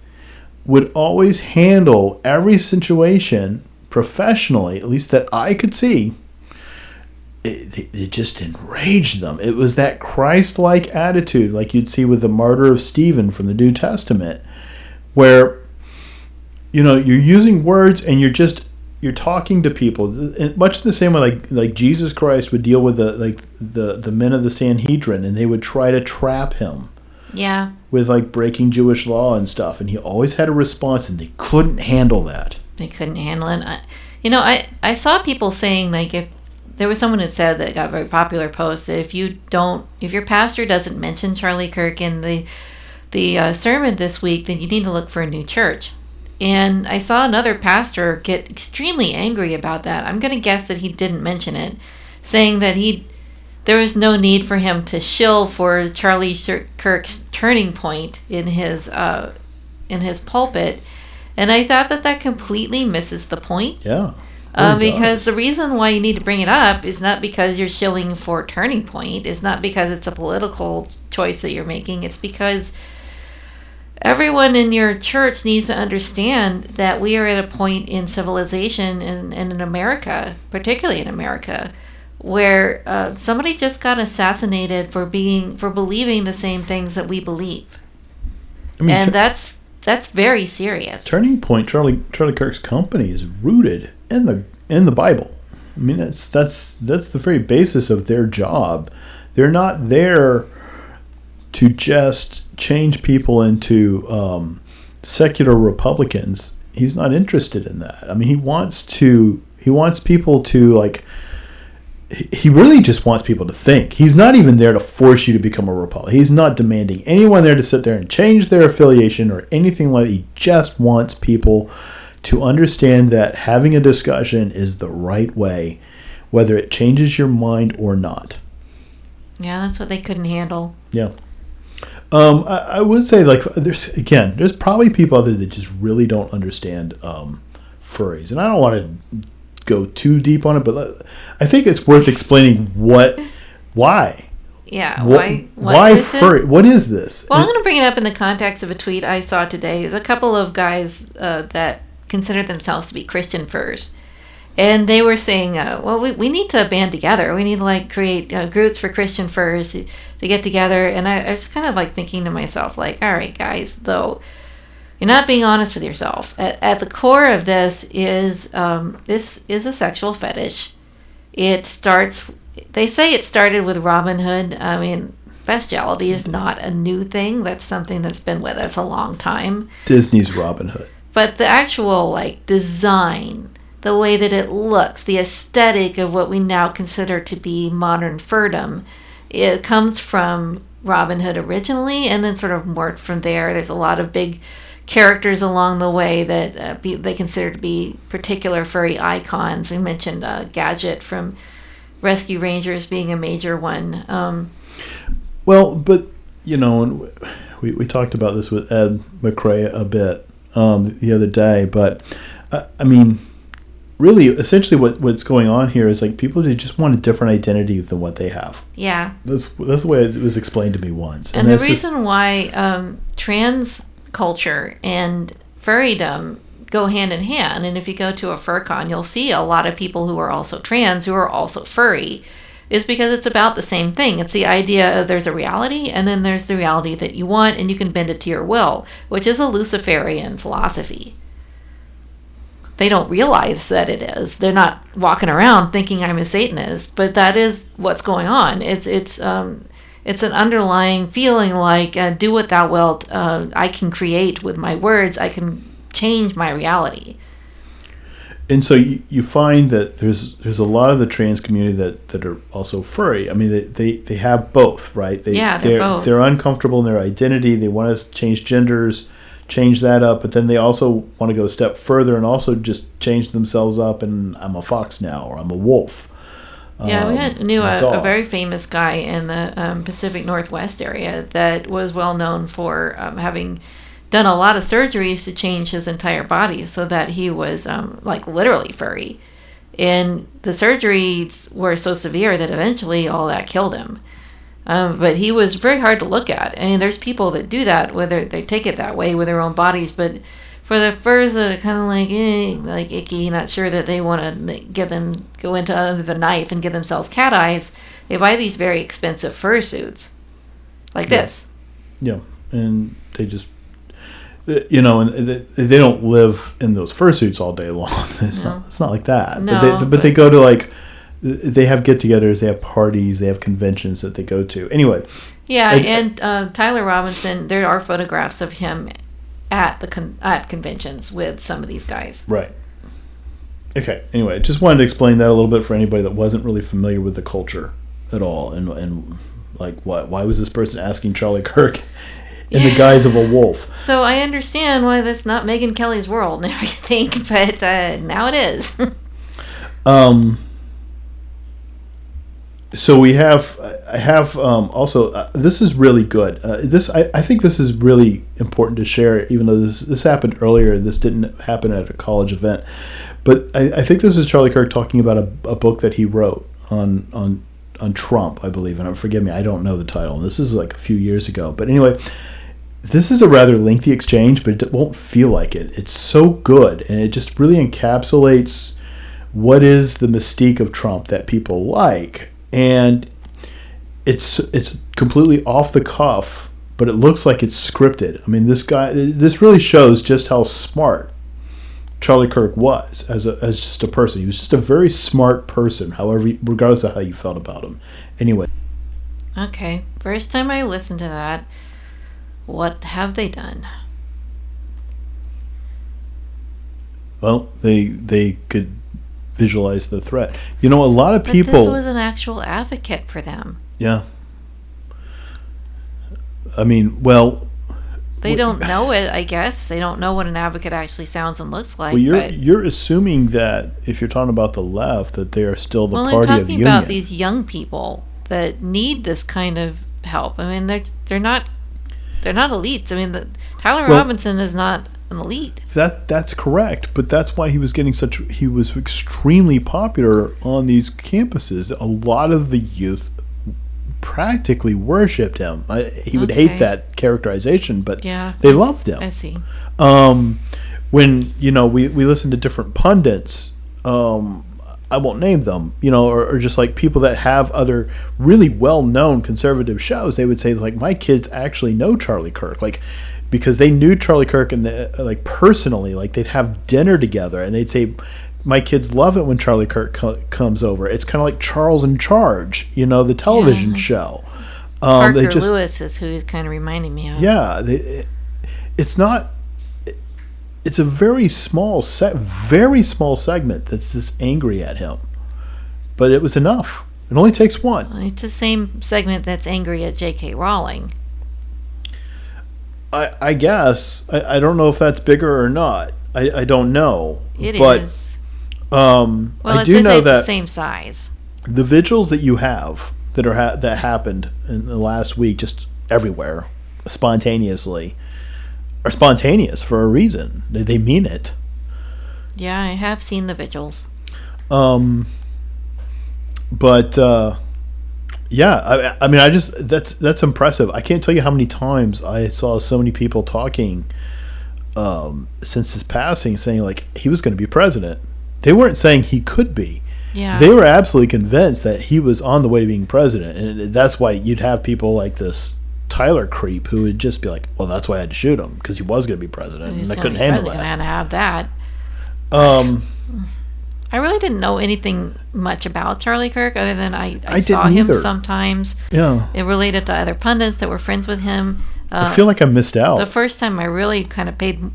would always handle every situation professionally, at least that I could see, it just enraged them. It was that Christ-like attitude, like you'd see with the martyr of Stephen from the New Testament, where you're using words and you're talking to people, much the same way like Jesus Christ would deal with the men of the Sanhedrin, and they would try to trap him. Yeah. With like breaking Jewish law and stuff, and he always had a response, and they couldn't handle that. They couldn't handle it. I saw people saying, like, if there was someone that said that got a very popular post that if your pastor doesn't mention Charlie Kirk in the sermon this week, then you need to look for a new church. And I saw another pastor get extremely angry about that. I'm going to guess that he didn't mention it, saying that there was no need for him to shill for Charlie Kirk's turning point in his pulpit. And I thought that completely misses the point. Yeah. Because the reason why you need to bring it up is not because you're shilling for turning point. It's not because it's a political choice that you're making. It's because everyone in your church needs to understand that we are at a point in civilization and in America, particularly in America, where somebody just got assassinated for believing the same things that we believe. And that's very serious. Turning Point, Charlie Kirk's company is rooted in the Bible. I mean, that's the very basis of their job. They're not there to just change people into secular Republicans. He's not interested in that. I mean, he wants people to like. He really just wants people to think. He's not even there to force you to become a Republican. He's not demanding anyone there to sit there and change their affiliation or anything like that. He just wants people to understand that having a discussion is the right way, whether it changes your mind or not. Yeah, that's what they couldn't handle. Yeah. I would say, like, there's probably people out there that just really don't understand furries. And I don't want to go too deep on it, but I think it's worth explaining why. Yeah, why furry? What is this? Well, I'm going to bring it up in the context of a tweet I saw today. There's a couple of guys that consider themselves to be Christian furs, and they were saying, well, we need to band together. We need to like create groups for Christian furs to get together. And I was kind of like thinking to myself, like, all right, guys, though, you're not being honest with yourself. At the core of this is a sexual fetish. They say it started with Robin Hood. I mean, bestiality is not a new thing. That's something that's been with us a long time. Disney's Robin Hood. But the actual like design, the way that it looks, the aesthetic of what we now consider to be modern furdom, it comes from Robin Hood originally, and then sort of morphed from there. There's a lot of big characters along the way that they consider to be particular furry icons. We mentioned Gadget from Rescue Rangers being a major one. Well, but and we talked about this with Ed McRae a bit the other day, but I mean, really, essentially what's going on here is like people just want a different identity than what they have. Yeah. That's the way it was explained to me once. And the reason why trans culture and furrydom go hand in hand, and if you go to a fur con, you'll see a lot of people who are also trans who are also furry, is because it's about the same thing. It's the idea of there's a reality, and then there's the reality that you want, and you can bend it to your will, which is a Luciferian philosophy. They don't realize that it is. They're not walking around thinking I'm a Satanist, but that is what's going on. It's an underlying feeling like, do what thou wilt. I can create with my words. I can change my reality. And so you find that there's a lot of the trans community that are also furry. I mean, they have both, right? They're both. They're uncomfortable in their identity. They want to change genders change that up, but then they also want to go a step further and also just change themselves up and I'm a fox now or I'm a wolf. Yeah, knew a dog. very famous guy in the Pacific Northwest area that was well known for having done a lot of surgeries to change his entire body so that he was like literally furry. And the surgeries were so severe that eventually all that killed him. But he was very hard to look at. I mean, there's people that do that, whether they take it that way with their own bodies, but for the furs that are kind of like icky, not sure that they want to go into under the knife and give themselves cat eyes, they buy these very expensive fursuits like this. Yeah, and they just, and they don't live in those fursuits all day long. It's not like that. No, but they go to they have get-togethers, they have parties, they have conventions that they go to. Anyway. Yeah, and Tyler Robinson, there are photographs of him at at conventions with some of these guys. Right. Okay. Anyway, just wanted to explain that a little bit for anybody that wasn't really familiar with the culture at all, and like why was this person asking Charlie Kirk in the guise of a wolf? So I understand why that's not Megyn Kelly's world and everything, but now it is. So I have also this is really good. I think this is really important to share, even though this happened earlier. This didn't happen at a college event, but I think this is Charlie Kirk talking about a book that he wrote on Trump, I believe. And forgive me, I don't know the title. This is like a few years ago, but anyway, this is a rather lengthy exchange, but it won't feel like it. It's so good, and it just really encapsulates what is the mystique of Trump that people like. And it's completely off the cuff, but it looks like it's scripted. I mean, this really shows just how smart Charlie Kirk was as just a person. He was just a very smart person, regardless of how you felt about him. Anyway. Okay, first time I listened to that, what have they done? Well, they could visualize the threat. A lot of people. But this was an actual advocate for them. Yeah. I mean, well. They don't know it, I guess. They don't know what an advocate actually sounds and looks like. Well, you're assuming that if you're talking about the left, that they are still the party of I'm union. talking about these young people that need this kind of help. I mean, they're not elites. I mean, Tyler Robinson is not an elite. That's correct, but that's why he was extremely popular on these campuses. A lot of the youth practically worshipped him. He would hate that characterization, but they loved him. I see. When we listen to different pundits, I won't name them, or just like people that have other really well-known conservative shows, they would say like, my kids actually know Charlie Kirk, like, because they knew Charlie Kirk and like personally, like they'd have dinner together and they'd say, my kids love it when Charlie Kirk comes over. It's kind of like Charles in Charge, the television show. Parker Lewis is who he's kind of reminding me of. Yeah, it's not. It's a very small segment that's this angry at him, but it was enough. It only takes one. Well, it's the same segment that's angry at J.K. Rowling. I guess. I don't know if that's bigger or not. I don't know. It is. Well, I do know it's that the same size. The vigils that you have that happened in the last week, just everywhere, spontaneously, are spontaneous for a reason. They mean it. Yeah, I have seen the vigils. But yeah, I mean, that's impressive. I can't tell you how many times I saw so many people talking since his passing, saying like he was going to be president. They weren't saying he could be. Yeah. They were absolutely convinced that he was on the way to being president, and that's why you'd have people like this Tyler creep who would just be like, "Well, that's why I had to shoot him because he was going to be president, and I couldn't handle that." Going to have that. I really didn't know anything much about Charlie Kirk other than I saw him sometimes. Yeah. It related to other pundits that were friends with him. I feel like I missed out. The first time I really kind of paid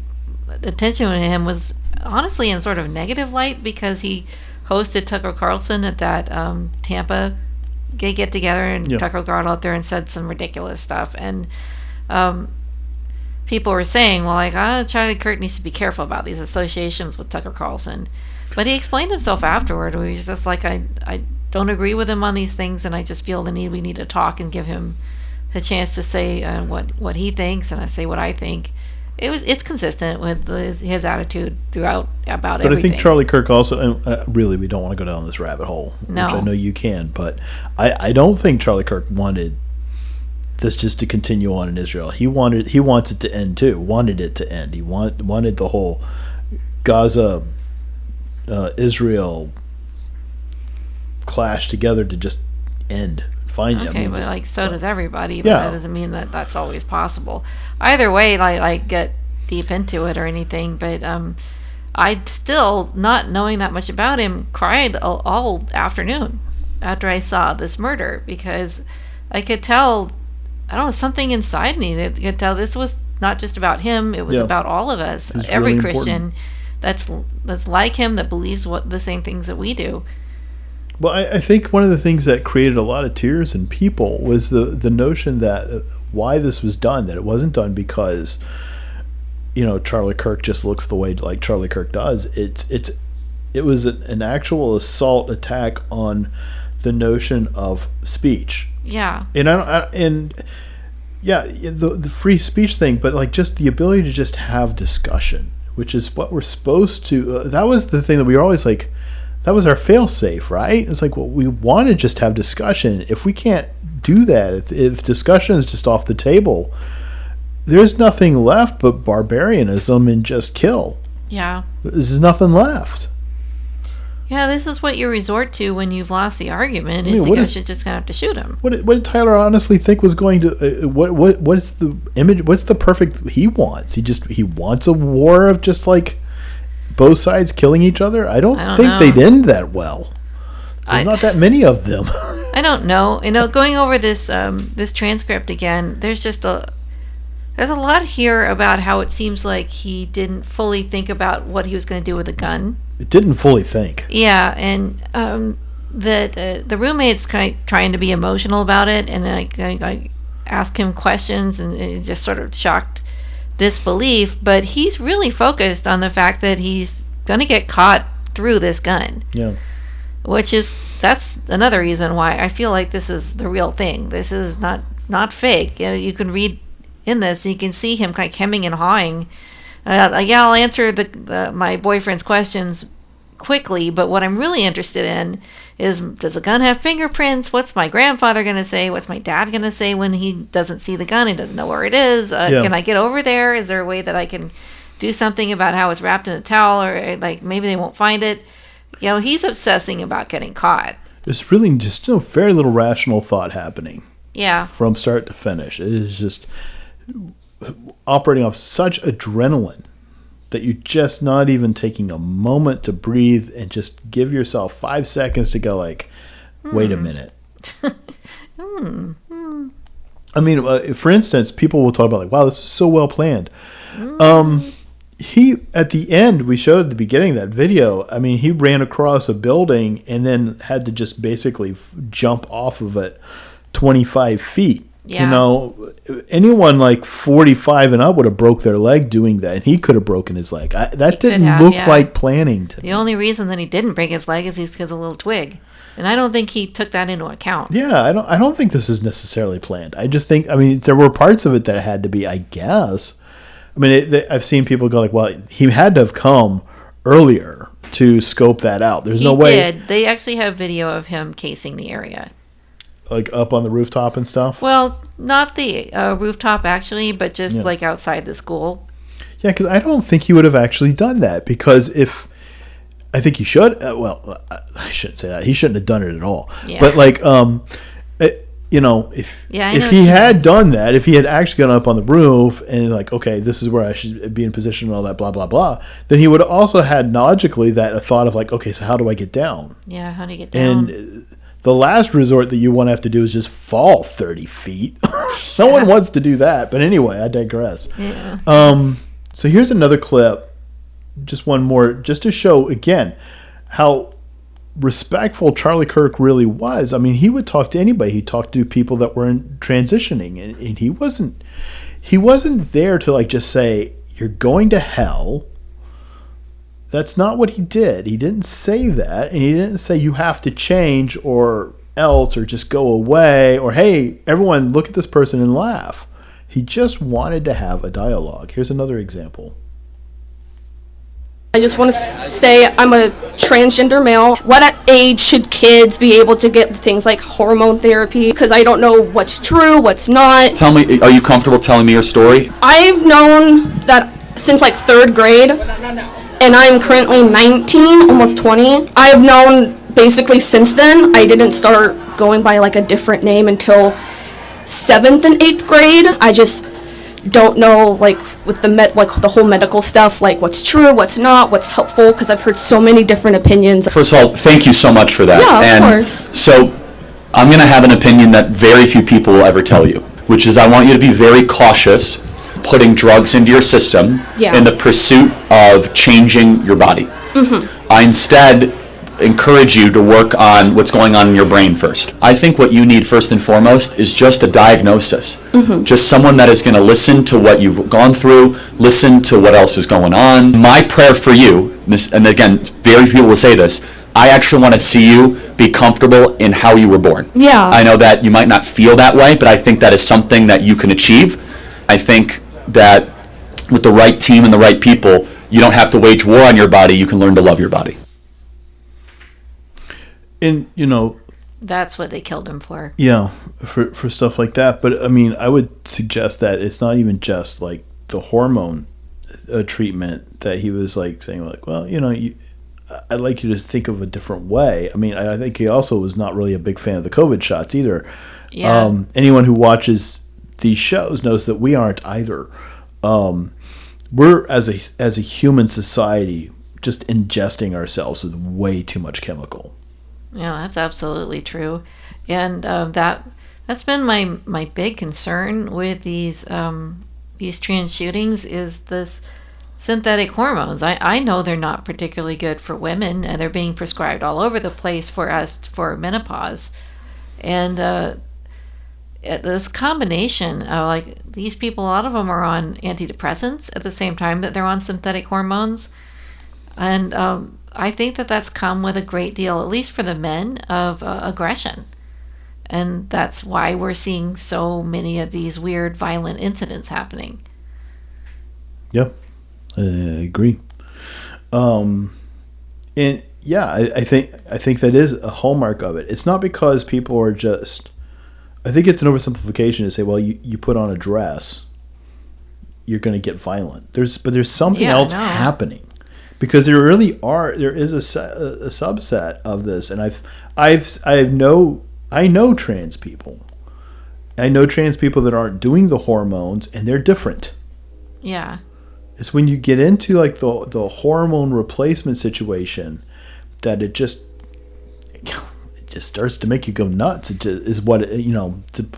attention to him was honestly in sort of negative light because he hosted Tucker Carlson at that Tampa gay get together, and Tucker got out there and said some ridiculous stuff, and people were saying, well, like, Charlie Kirk needs to be careful about these associations with Tucker Carlson. But he explained himself afterward. He was just like, I don't agree with him on these things, and I just feel we need to talk and give him a chance to say what he thinks, and I say what I think. It's consistent with his attitude throughout about everything. But I think Charlie Kirk also, really, we don't want to go down this rabbit hole, no. Which I know you can, but I don't think Charlie Kirk wanted this just to continue on in Israel. He wants it to end too. Wanted it to end. He wanted the whole Gaza, Israel clash together to just end. Okay, but like so does everybody. But that doesn't mean that that's always possible. Either way, like get deep into it or anything. But I still, not knowing that much about him, cried all afternoon after I saw this murder, because I could tell, I don't know, something inside me that could tell this was not just about him. It was about all of us. Every really Christian that's like him, that believes the same things that we do. Well, I think one of the things that created a lot of tears in people was the notion that why this was done, that it wasn't done because, Charlie Kirk just looks the way like Charlie Kirk does. It was an actual assault attack on the notion of speech. Yeah. And the free speech thing, but like just the ability to just have discussion, which is what we're supposed to. That was the thing that we were always like. That was our fail-safe, right? It's like, well, we want to just have discussion. If we can't do that, if discussion is just off the table, there's nothing left but barbarianism and just kill. Yeah. There's nothing left. Yeah, this is what you resort to when you've lost the argument. You're just going to have to shoot him. What did Tyler honestly think was going to? What is the image? What's the perfect he wants? He wants a war of just like both sides killing each other. I don't think they'd end that well. There's not that many of them. I don't know. Going over this this transcript again, there's a lot here about how it seems like he didn't fully think about what he was going to do with the gun. It didn't fully think. Yeah, and that the roommate's trying to be emotional about it, and I ask him questions, and it just sort of shocked disbelief, but he's really focused on the fact that he's going to get caught through this gun. Yeah. That's another reason why I feel like this is the real thing. This is not fake. You can read in this, and you can see him kind of hemming and hawing. I'll answer my boyfriend's questions quickly, but what I'm really interested in is, does the gun have fingerprints? What's my grandfather going to say? What's my dad going to say when he doesn't see the gun? He doesn't know where it is. Can I get over there? Is there a way that I can do something about how it's wrapped in a towel, or like maybe they won't find it? He's obsessing about getting caught. There's really just very little rational thought happening. Yeah. From start to finish. It is just operating off such adrenaline that you're just not even taking a moment to breathe and just give yourself 5 seconds to go like, wait a minute. I mean, for instance, people will talk about like, wow, this is so well planned. He, at the end, we showed at the beginning of that video, I mean, he ran across a building and then had to just basically jump off of it 25 feet. Yeah. Anyone like 45 and up would have broke their leg doing that, and he could have broken his leg. That didn't look like planning to me. The only reason that he didn't break his leg is because of a little twig, and I don't think he took that into account. Yeah, I don't think this is necessarily planned. I just think, I mean, there were parts of it that had to be, I guess. I mean, I've seen people go like, well, he had to have come earlier to scope that out. There's no way. He did. They actually have video of him casing the area. Like up on the rooftop and stuff? Well, not the rooftop actually, but just like outside the school. Yeah, because I don't think he would have actually done that, because I think he should. I shouldn't say that. He shouldn't have done it at all. Yeah. But like, if he had done that, if he had actually gone up on the roof and like, okay, this is where I should be in position and all that, blah blah blah, then he would have also had logically that a thought of like, okay, so how do I get down? Yeah, how do you get down? And the last resort that you want to have to do is just fall 30 feet. No one wants to do that. But anyway, I digress. Yeah. So here's another clip, just one more, just to show, again, how respectful Charlie Kirk really was. I mean, he would talk to anybody. He talked to people that were transitioning, and he wasn't he wasn't there to like just say, you're going to hell. That's not what he did. He didn't say that, and he didn't say you have to change or else or just go away or, hey, everyone, look at this person and laugh. He just wanted to have a dialogue. Here's another example. I just want to say I'm a transgender male. What age should kids be able to get things like hormone therapy? Because I don't know what's true, what's not. Tell me, are you comfortable telling me your story? I've known that since like 3rd grade, and I'm currently 19, almost 20. I've known basically since then. I didn't start going by like a different name until 7th and 8th grade. I just don't know, like, with the whole medical stuff, like what's true, what's not, what's helpful, because I've heard so many different opinions. First of all, thank you so much for that. Yeah, of course. So I'm going to have an opinion that very few people will ever tell you, which is I want you to be very cautious putting drugs into your system in the pursuit of changing your body. I instead encourage you to work on what's going on in your brain first. I think what you need first and foremost is just a diagnosis. Just someone that is going to listen to what you've gone through, listen to what else is going on. My prayer for you, and again, very few people will say this, I actually want to see you be comfortable in how you were born. Yeah. I know that you might not feel that way, but I think that is something that you can achieve. I think that with the right team and the right people, you don't have to wage war on your body, you can learn to love your body. And, you know, That's what they killed him for. yeah, for stuff like that. But I mean, I would suggest that it's not even just like the hormone treatment that he was like saying like, well, you know, I'd like you to think of a different way. I mean, I think he also was not really a big fan of the COVID shots either. Yeah. Anyone who watches these shows knows that we aren't either. We're as a human society just ingesting ourselves with way too much chemical. Yeah, that's absolutely true, and that's been my big concern with these trans shootings is this synthetic hormones. I know they're not particularly good for women, and they're being prescribed all over the place for menopause, and this combination of like these people, a lot of them are on antidepressants at the same time that they're on synthetic hormones, and I think that's come with a great deal, at least for the men, of aggression. And that's why we're seeing so many of these weird, violent incidents happening. Yeah, I agree. And yeah, I think that is a hallmark of it. It's not because people are just... I think it's an oversimplification to say, well, you put on a dress, you're going to get violent. There's something else happening. Because there is a subset of this, and I know trans people. I know trans people that aren't doing the hormones, and they're different. Yeah. It's when you get into like the hormone replacement situation that it just starts to make you go nuts. It just is what to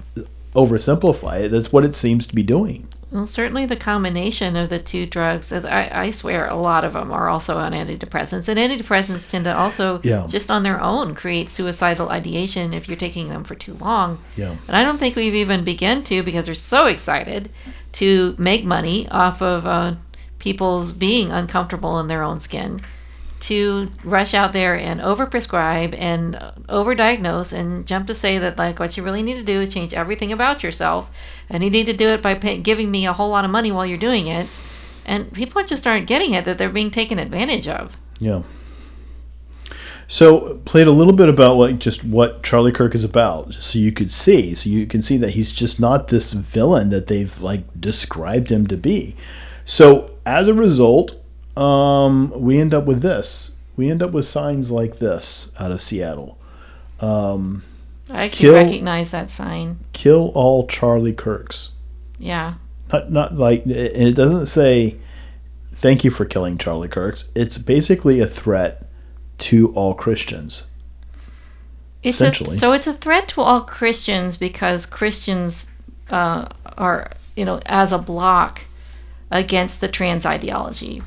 oversimplify it. That's what it seems to be doing. Well, certainly the combination of the two drugs, as I swear a lot of them are also on antidepressants. And antidepressants tend to also, just on their own, create suicidal ideation if you're taking them for too long. Yeah. And I don't think we've even begun to, because they're so excited to make money off of people's being uncomfortable in their own skin, to rush out there and overprescribe and overdiagnose and jump to say that like what you really need to do is change everything about yourself, and you need to do it by giving me a whole lot of money while you're doing it. And people just aren't getting it, that they're being taken advantage of. Yeah. So played a little bit about like just what Charlie Kirk is about, so you can see that he's just not this villain that they've like described him to be. So as a result, we end up with this. We end up with signs like this out of Seattle. I actually recognize that sign. Kill all Charlie Kirks. Yeah. Not like, and it doesn't say thank you for killing Charlie Kirks. It's basically a threat to all Christians. Essentially. So it's a threat to all Christians because Christians are, as a block against the trans ideology.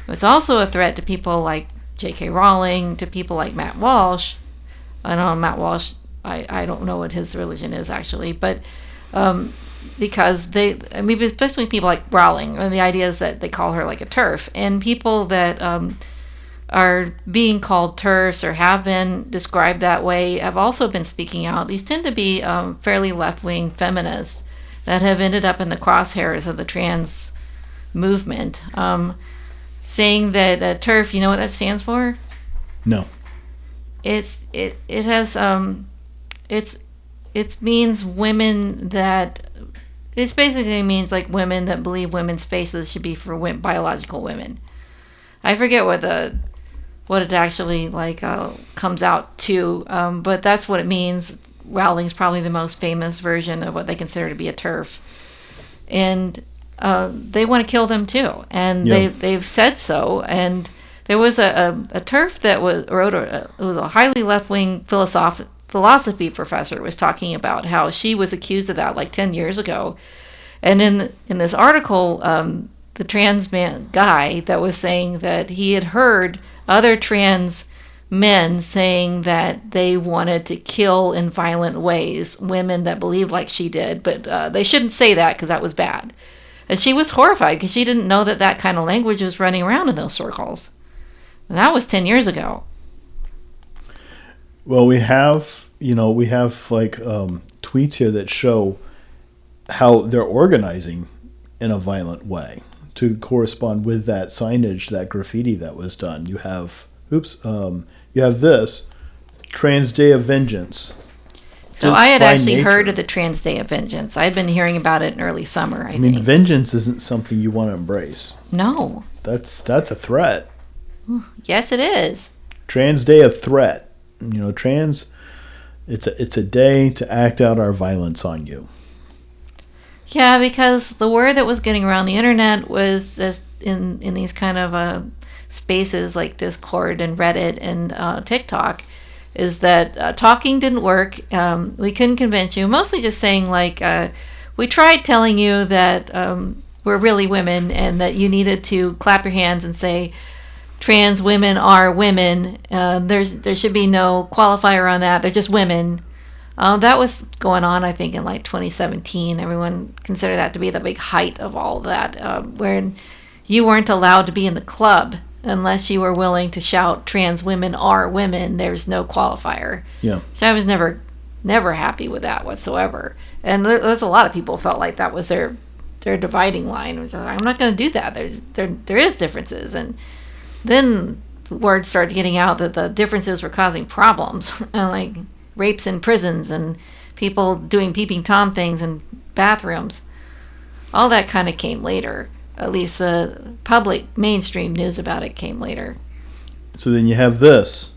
It's also a threat to people like J.K. Rowling, to people like Matt Walsh. I know Matt Walsh, I don't know what his religion is actually, but because especially people like Rowling, and the idea is that they call her like a TERF, and people that are being called TERFs or have been described that way have also been speaking out. These tend to be fairly left-wing feminists that have ended up in the crosshairs of the trans movement, saying that TERF, you know what that stands for? No. It means women that, it basically means like women that believe women's spaces should be for biological women. I forget what it actually comes out to, but that's what it means. Rowling's probably the most famous version of what they consider to be a TERF, and they want to kill them too, and they've said so. And there was a TERF that wrote it was a highly left-wing philosophy professor was talking about how she was accused of that like 10 years ago, and in this article, the trans man guy that was saying that he had heard other trans men saying that they wanted to kill in violent ways women that believed like she did, but they shouldn't say that because that was bad. And she was horrified because she didn't know that kind of language was running around in those circles. And that was 10 years ago. Well, we have like tweets here that show how they're organizing in a violent way to correspond with that signage, that graffiti that was done. You have, you have this, Trans Day of Vengeance. So I had actually heard of the Trans Day of Vengeance. I had been hearing about it in early summer, I think. Vengeance isn't something you want to embrace. No. That's a threat. Yes, it is. Trans Day of Threat. It's a day to act out our violence on you. Yeah, because the word that was getting around the internet was just in these kind of spaces like Discord and Reddit and TikTok, is that talking didn't work. We couldn't convince you. Mostly just saying we tried telling you that we're really women and that you needed to clap your hands and say trans women are women. There should be no qualifier on that. They're just women. That was going on, I think, in like 2017. Everyone considered that to be the big height of all of that, where you weren't allowed to be in the club unless you were willing to shout trans women are women. There's no qualifier. Yeah. So I was never happy with that whatsoever. And there's a lot of people felt like that was their dividing line. It was like, I'm not going to do that. There is differences. And then the word started getting out that the differences were causing problems, like rapes in prisons and people doing peeping Tom things in bathrooms. All that kind of came later. At least the public mainstream news about it came later. So then you have this.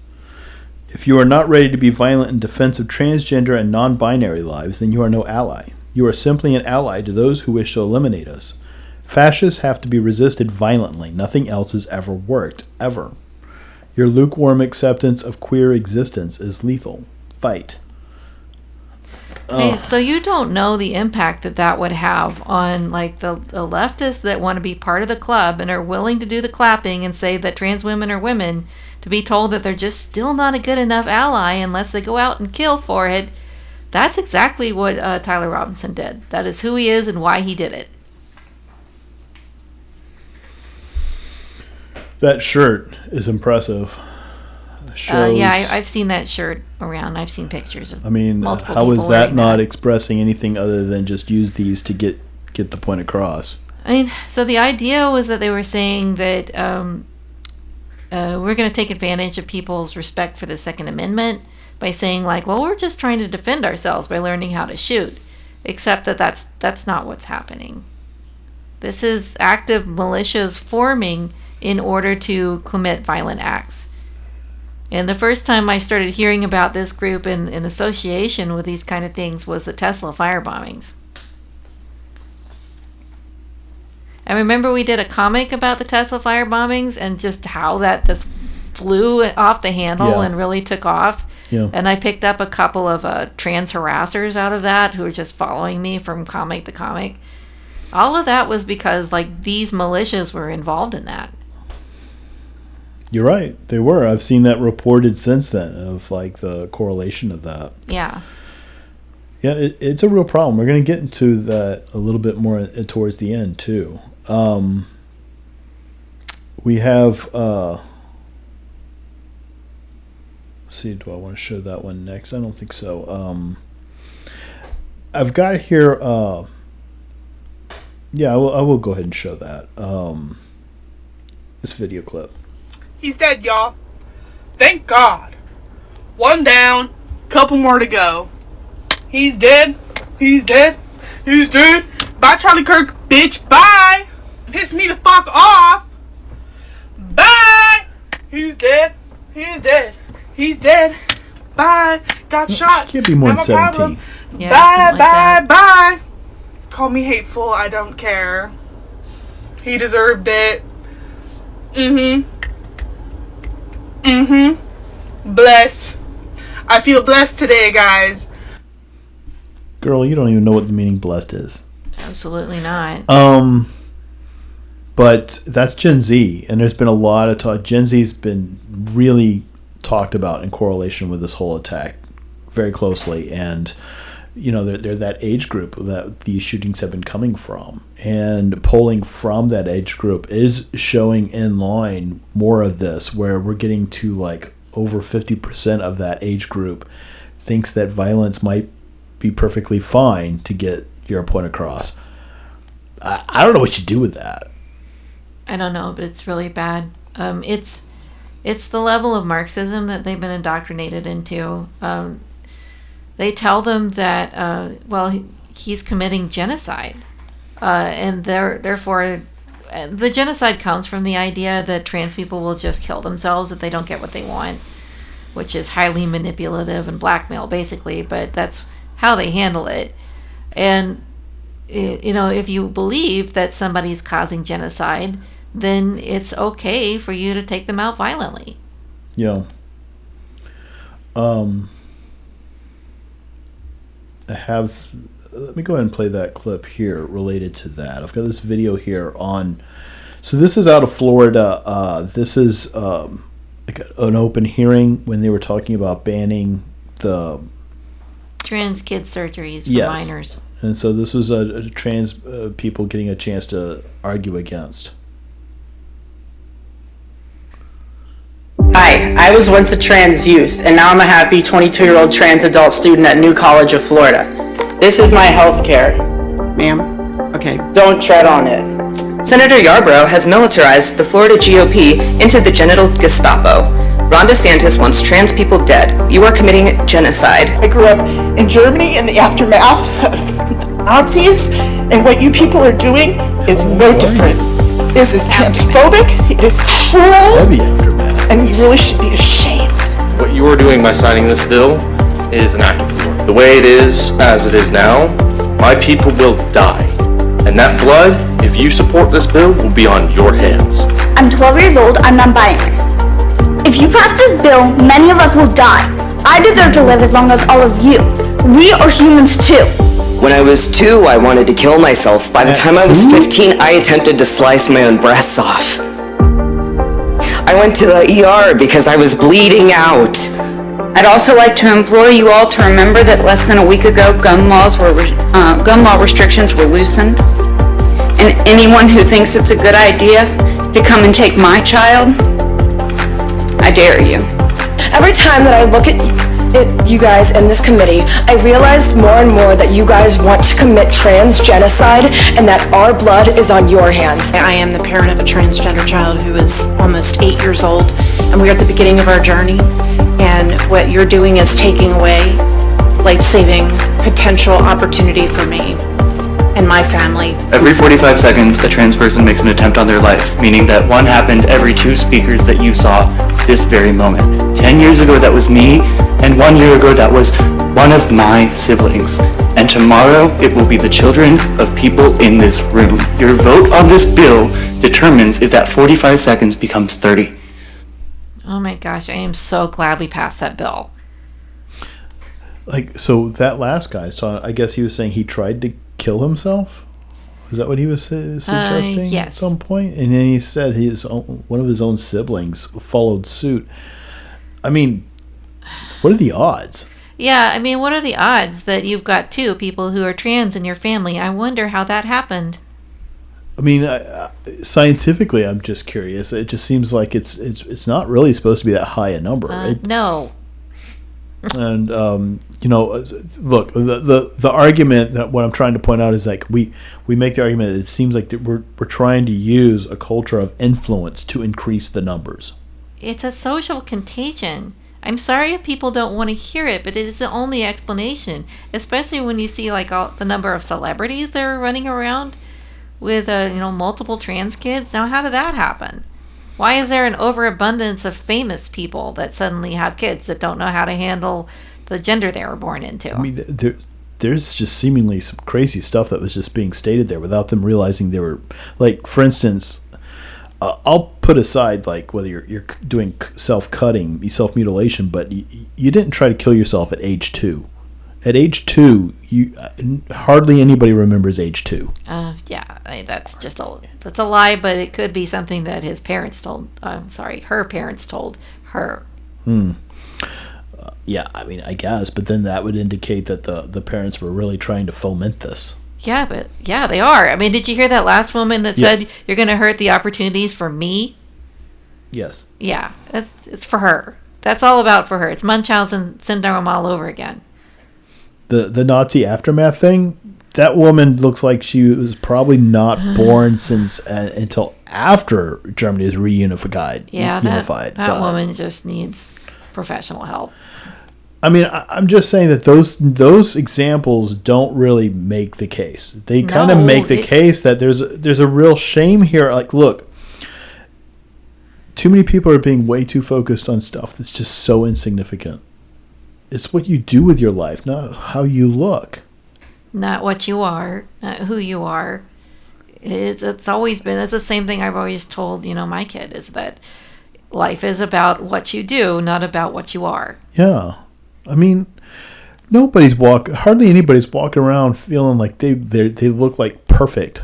If you are not ready to be violent in defense of transgender and non-binary lives, then you are no ally. You are simply an ally to those who wish to eliminate us. Fascists have to be resisted violently. Nothing else has ever worked, ever. Your lukewarm acceptance of queer existence is lethal. Fight. Hey, so you don't know the impact that would have on like the leftists that want to be part of the club and are willing to do the clapping and say that trans women are women, to be told that they're just still not a good enough ally unless they go out and kill for it. That's exactly what Tyler Robinson did. That is who he is and why he did it. That shirt is impressive. Yeah, I've seen that shirt around. I've seen pictures of multiple how people is that wearing not expressing anything other than just use these to get the point across? So the idea was that they were saying that we're going to take advantage of people's respect for the Second Amendment by saying we're just trying to defend ourselves by learning how to shoot. Except that's not what's happening. This is active militias forming in order to commit violent acts. And the first time I started hearing about this group in association with these kind of things was the Tesla fire bombings. I remember we did a comic about the Tesla fire bombings and just how that just flew off the handle and really took off. Yeah. And I picked up a couple of trans harassers out of that who were just following me from comic to comic. All of that was because these militias were involved in that. You're right. They were. I've seen that reported since then of the correlation of that. Yeah. Yeah, it's a real problem. We're going to get into that a little bit more towards the end, too. We have... let's see, do I want to show that one next? I don't think so. I've got here... yeah, I will go ahead and show that. This video clip. He's dead, y'all. Thank God. One down, couple more to go. He's dead. He's dead. He's dead. Bye, Charlie Kirk, bitch. Bye. Piss me the fuck off. Bye. He's dead. He's dead. He's dead. Bye. Got shot. Can't be more than 17. Yeah, Bye, something like bye, that. bye. Call me hateful. I don't care. He deserved it. Bless. I feel blessed today, guys. Girl, you don't even know what the meaning blessed is. Absolutely not. But that's Gen Z, and there's been a lot of talk. Gen Z's been really talked about in correlation with this whole attack very closely, and you know they're that age group that these shootings have been coming from, and polling from that age group is showing in line more of this, where we're getting to like over 50% of that age group thinks that violence might be perfectly fine to get your point across. I don't know what you do with that. I don't know, but it's really bad. It's the level of Marxism that they've been indoctrinated into. They tell them that he's committing genocide, and therefore the genocide comes from the idea that trans people will just kill themselves if they don't get what they want, which is highly manipulative and blackmail, basically. But that's how they handle it. And you know, if you believe that somebody's causing genocide, then it's okay for you to take them out violently. Yeah. I have... Let me go ahead and play that clip here related to that. I've got this video here on... So this is out of Florida. This is like an open hearing when they were talking about banning the... Trans kid surgeries for yes. minors. And so this was a trans people getting a chance to argue against. Hi, I was once a trans youth, and now I'm a happy 22-year-old trans adult student at New College of Florida. This is my health care. Ma'am? Okay. Don't tread on it. Senator Yarborough has militarized the Florida GOP into the genital Gestapo. Ron DeSantis wants trans people dead. You are committing genocide. I grew up in Germany in the aftermath of Nazis, and what you people are doing is no different. This is transphobic, it is cruel, and you really should be ashamed. What you are doing by signing this bill is an act of war. The way it is, as it is now, my people will die. And that blood, if you support this bill, will be on your hands. I'm 12 years old, I'm non-binary. If you pass this bill, many of us will die. I deserve to live as long as all of you. We are humans too. When I was 2, I wanted to kill myself. By the time I was 15, I attempted to slice my own breasts off. I went to the ER because I was bleeding out. I'd also like to implore you all to remember that less than a week ago, gun law restrictions were loosened. And anyone who thinks it's a good idea to come and take my child, I dare you. Every time that I look at you guys in this committee, I realize more and more that you guys want to commit trans genocide and that our blood is on your hands. I am the parent of a transgender child who is almost 8 years old, and we are at the beginning of our journey, and what you're doing is taking away life-saving potential opportunity for me and my family. Every 45 seconds, a trans person makes an attempt on their life, meaning that one happened every 2 speakers that you saw this very moment. 10 years ago, that was me, and 1 year ago, that was one of my siblings. And tomorrow, it will be the children of people in this room. Your vote on this bill determines if that 45 seconds becomes 30. Oh my gosh, I am so glad we passed that bill. Like, so that last guy, so I guess he was saying he tried to kill himself? Is that what he was suggesting yes. at some point? And then he said one of his own siblings followed suit. I mean, what are the odds? Yeah, I mean, what are the odds that you've got two people who are trans in your family? I wonder how that happened. I mean, scientifically, I'm just curious. It just seems like it's not really supposed to be that high a number. No. And look, the argument that what I'm trying to point out is like we make the argument that it seems like that we're trying to use a culture of influence to increase the numbers. It's a social contagion. I'm sorry if people don't want to hear it, but it is the only explanation, especially when you see like all the number of celebrities that are running around with multiple trans kids. Now, how did that happen? Why is there an overabundance of famous people that suddenly have kids that don't know how to handle the gender they were born into? I mean, there's just seemingly some crazy stuff that was just being stated there without them realizing they were, like, for instance, I'll put aside like whether you're doing self-cutting, self-mutilation, but you didn't try to kill yourself at age 2. At age 2, hardly anybody remembers age 2. Yeah, that's a lie, but it could be something that his parents told. Her parents told her. Yeah, I mean, I guess, but then that would indicate that the parents were really trying to foment this. Yeah, but they are. I mean, did you hear that last woman that said you're going to hurt the opportunities for me? Yes. Yeah, it's for her. That's all about for her. It's Munchausen syndrome all over again. The Nazi aftermath thing, that woman looks like she was probably not born since until after Germany is reunified. Yeah, unified. that woman just needs professional help. I mean, I'm just saying that those examples don't really make the case. They kind of make the case that there's a real shame here. Like, look, too many people are being way too focused on stuff that's just so insignificant. It's what you do with your life, not how you look. Not what you are, not who you are. It's always been, it's the same thing I've always told, my kid, is that life is about what you do, not about what you are. Yeah. I mean, hardly anybody's walking around feeling like they look like perfect,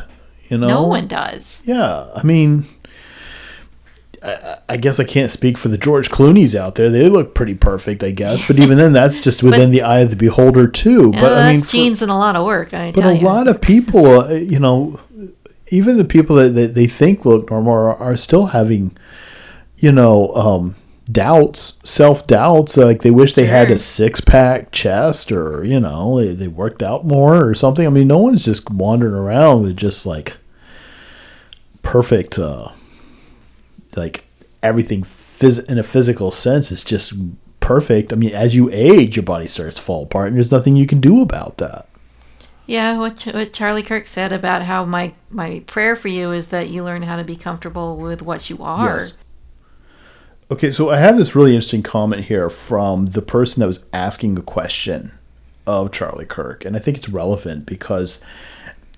No one does. Yeah. I mean, I guess I can't speak for the George Clooney's out there. They look pretty perfect, I guess. But even then, that's just within the eye of the beholder, too. Yeah, but that's genes and a lot of work, But a lot of people, even the people that they think look normal are still having, doubts, self-doubts. Like they wish they had a six-pack chest or, they worked out more or something. I mean, no one's just wandering around with just like perfect... like everything in a physical sense is just perfect. I mean, as you age, your body starts to fall apart, and there's nothing you can do about that. Yeah, what Charlie Kirk said about how my prayer for you is that you learn how to be comfortable with what you are. Yes. Okay, so I have this really interesting comment here from the person that was asking a question of Charlie Kirk, and I think it's relevant because,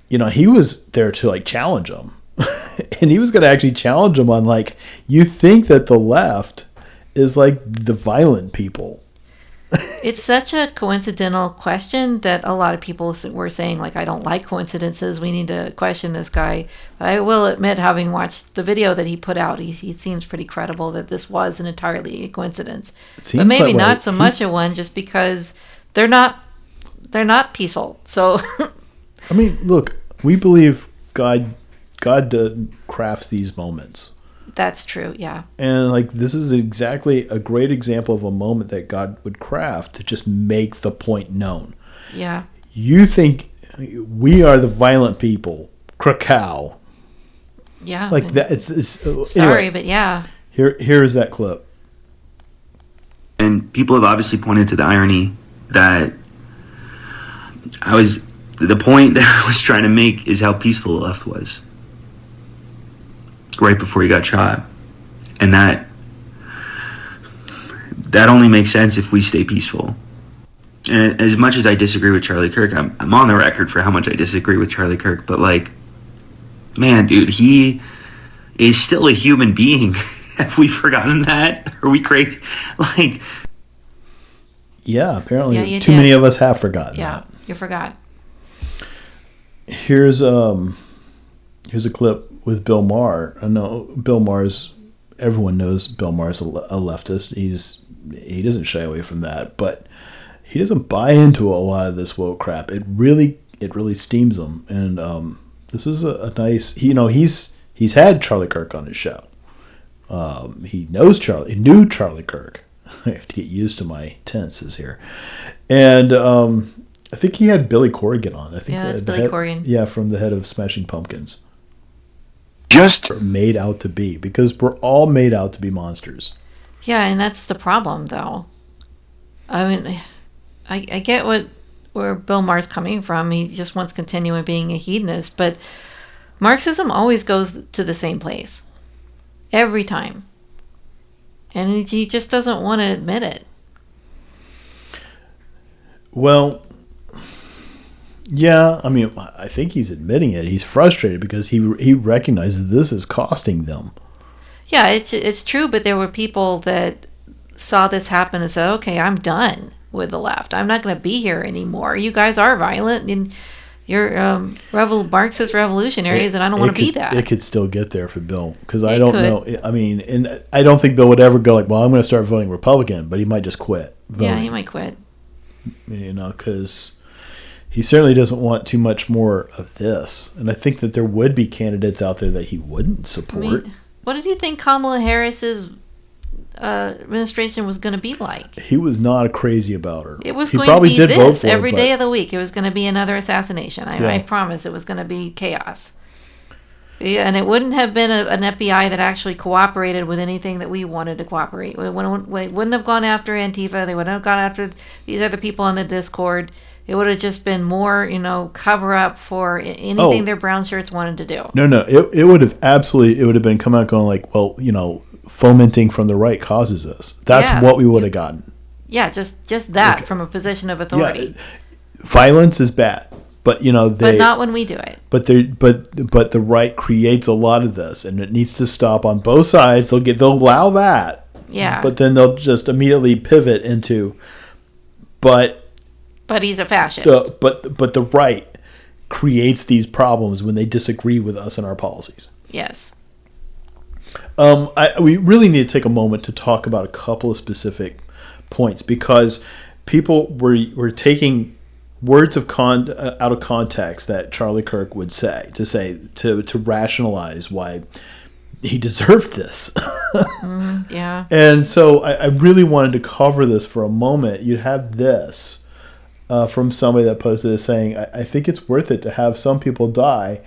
he was there to like challenge him. And he was going to actually challenge him on, like, you think that the left is, like, the violent people. It's such a coincidental question that a lot of people were saying, like, I don't like coincidences. We need to question this guy. But I will admit, having watched the video that he put out, he seems pretty credible that this was an entirely a coincidence. But maybe not so much a one, just because they're not peaceful. So, I mean, look, we believe God crafts these moments. That's true, yeah. And like this is exactly a great example of a moment that God would craft to just make the point known. Yeah. You think we are the violent people, Krakow. Yeah. Like that. It's sorry, anyway, but yeah. Here is that clip. And people have obviously pointed to the irony that the point that I was trying to make is how peaceful the left was right before he got shot. And that only makes sense if we stay peaceful. And as much as I disagree with Charlie Kirk, I'm on the record for how much I disagree with Charlie Kirk, but like, man, dude, he is still a human being. Have we forgotten that? Are we crazy? Like, yeah, apparently too many of us have forgotten that. You forgot. Here's a clip with Bill Maher. I know Bill Maher's. Everyone knows Bill Maher's a leftist. He doesn't shy away from that. But he doesn't buy into a lot of this woke crap. It really steams him. And this is a nice, he's had Charlie Kirk on his show. He knew Charlie Kirk. I have to get used to my tenses here. And I think he had Billy Corrigan on. I think that's Billy Corrigan. Yeah, from the head of Smashing Pumpkins. Just made out to be, because we're all made out to be monsters. Yeah, and that's the problem, though. I mean, I get where Bill Maher's coming from. He just wants continuing being a hedonist, but Marxism always goes to the same place. Every time. And he just doesn't want to admit it. Well, yeah, I mean, I think he's admitting it. He's frustrated because he recognizes this is costing them. Yeah, it's true, but there were people that saw this happen and said, okay, I'm done with the left. I'm not going to be here anymore. You guys are violent, and you're Marxist revolutionaries, and I don't want to be that. It could still get there for Bill, because I don't know. I mean, and I don't think Bill would ever go like, well, I'm going to start voting Republican, but he might just quit voting. Yeah, he might quit. Because he certainly doesn't want too much more of this. And I think that there would be candidates out there that he wouldn't support. I mean, what did you think Kamala Harris's administration was going to be like? He was not crazy about her. It was he going probably to be did vote this for every her, day of the week. It was going to be another assassination. I promise it was going to be chaos. Yeah, and it wouldn't have been an FBI that actually cooperated with anything that we wanted to cooperate. They wouldn't have gone after Antifa. They wouldn't have gone after these other people on the Discord. It would have just been more, cover up for anything their brown shirts wanted to do. No, it would have been come out going like, well, fomenting from the right causes this. That's what we would have gotten. Yeah, just that from a position of authority. Yeah, violence is bad, but but not when we do it. But the right creates a lot of this, and it needs to stop on both sides. They'll allow that. Yeah. But then they'll just immediately pivot into, but he's a fascist. But the right creates these problems when they disagree with us and our policies. Yes. We really need to take a moment to talk about a couple of specific points, because people were taking words out of context that Charlie Kirk would say to rationalize why he deserved this. Yeah. And so I really wanted to cover this for a moment. You'd have this from somebody that posted it saying, I think it's worth it to have some people die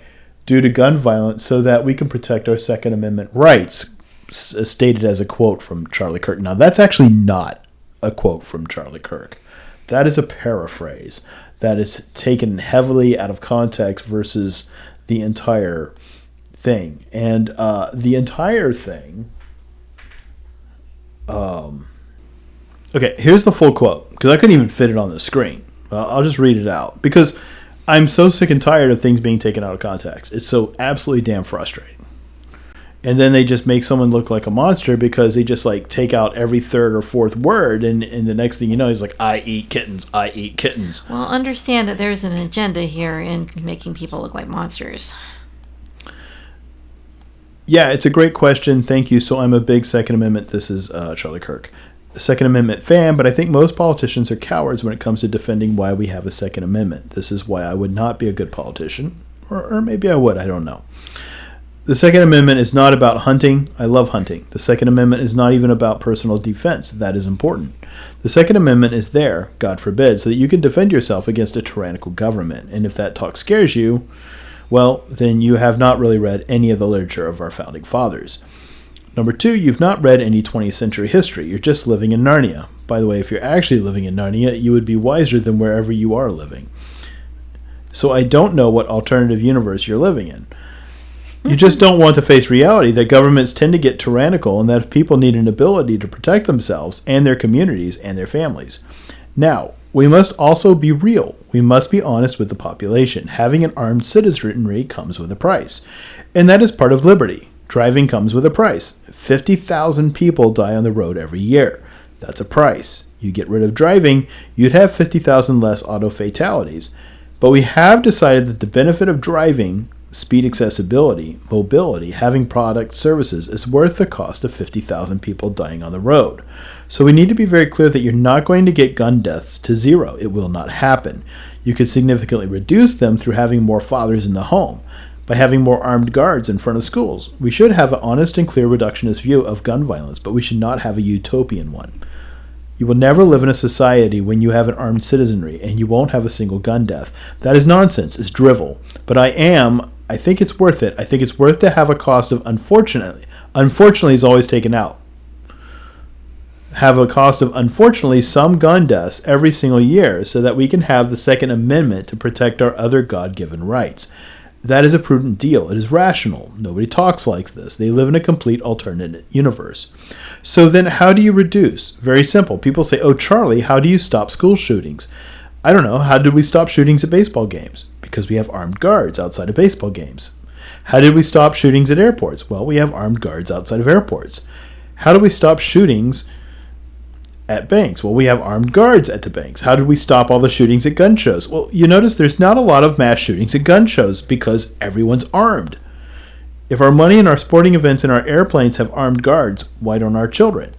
due to gun violence so that we can protect our Second Amendment rights, stated as a quote from Charlie Kirk. Now, that's actually not a quote from Charlie Kirk. That is a paraphrase that is taken heavily out of context versus the entire thing. And the entire thing... okay, here's the full quote, because I couldn't even fit it on the screen. I'll just read it out, because I'm so sick and tired of things being taken out of context. It's so absolutely damn frustrating. And then they just make someone look like a monster because they just take out every third or fourth word, and the next thing you know, he's like, I eat kittens, I eat kittens. Well, understand that there's an agenda here in making people look like monsters. Yeah, it's a great question. Thank you. So I'm a big Second Amendment. This is Charlie Kirk, a Second Amendment fan, but I think most politicians are cowards when it comes to defending why we have a Second Amendment. This is why I would not be a good politician, or maybe I would. I don't know. The Second Amendment is not about hunting. I love hunting. The Second Amendment is not even about personal defense. That is important. The Second Amendment is there, God forbid, so that you can defend yourself against a tyrannical government. And if that talk scares you, well, then you have not really read any of the literature of our founding fathers. Number 2, you've not read any 20th century history. You're just living in Narnia. By the way, if you're actually living in Narnia, you would be wiser than wherever you are living. So I don't know what alternative universe you're living in. You just don't want to face reality that governments tend to get tyrannical, and that if people need an ability to protect themselves and their communities and their families. Now, we must also be real. We must be honest with the population. Having an armed citizenry comes with a price. And that is part of liberty. Driving comes with a price. 50,000 people die on the road every year. That's a price. You get rid of driving, you'd have 50,000 less auto fatalities. But we have decided that the benefit of driving speed, accessibility, mobility, having product services is worth the cost of 50,000 people dying on the road. So we need to be very clear that you're not going to get gun deaths to zero. It will not happen. You could significantly reduce them through having more fathers in the home, by having more armed guards in front of schools. We should have an honest and clear reductionist view of gun violence, but we should not have a utopian one. You will never live in a society when you have an armed citizenry, and you won't have a single gun death. That is nonsense. It's drivel. But I think it's worth it. I think it's worth to have a cost of, unfortunately is always taken out. Have a cost of, unfortunately, some gun deaths every single year so that we can have the Second Amendment to protect our other God-given rights. That is a prudent deal. It is rational. Nobody talks like this. They live in a complete alternate universe. So then how do you reduce? Very simple. People say, oh, Charlie, how do you stop school shootings? I don't know. How did we stop shootings at baseball games? Because we have armed guards outside of baseball games. How did we stop shootings at airports? Well, we have armed guards outside of airports. How do we stop shootings at banks? Well, we have armed guards at the banks. How did we stop all the shootings at gun shows? Well, you notice there's not a lot of mass shootings at gun shows because everyone's armed. If our money and our sporting events and our airplanes have armed guards, why don't our children?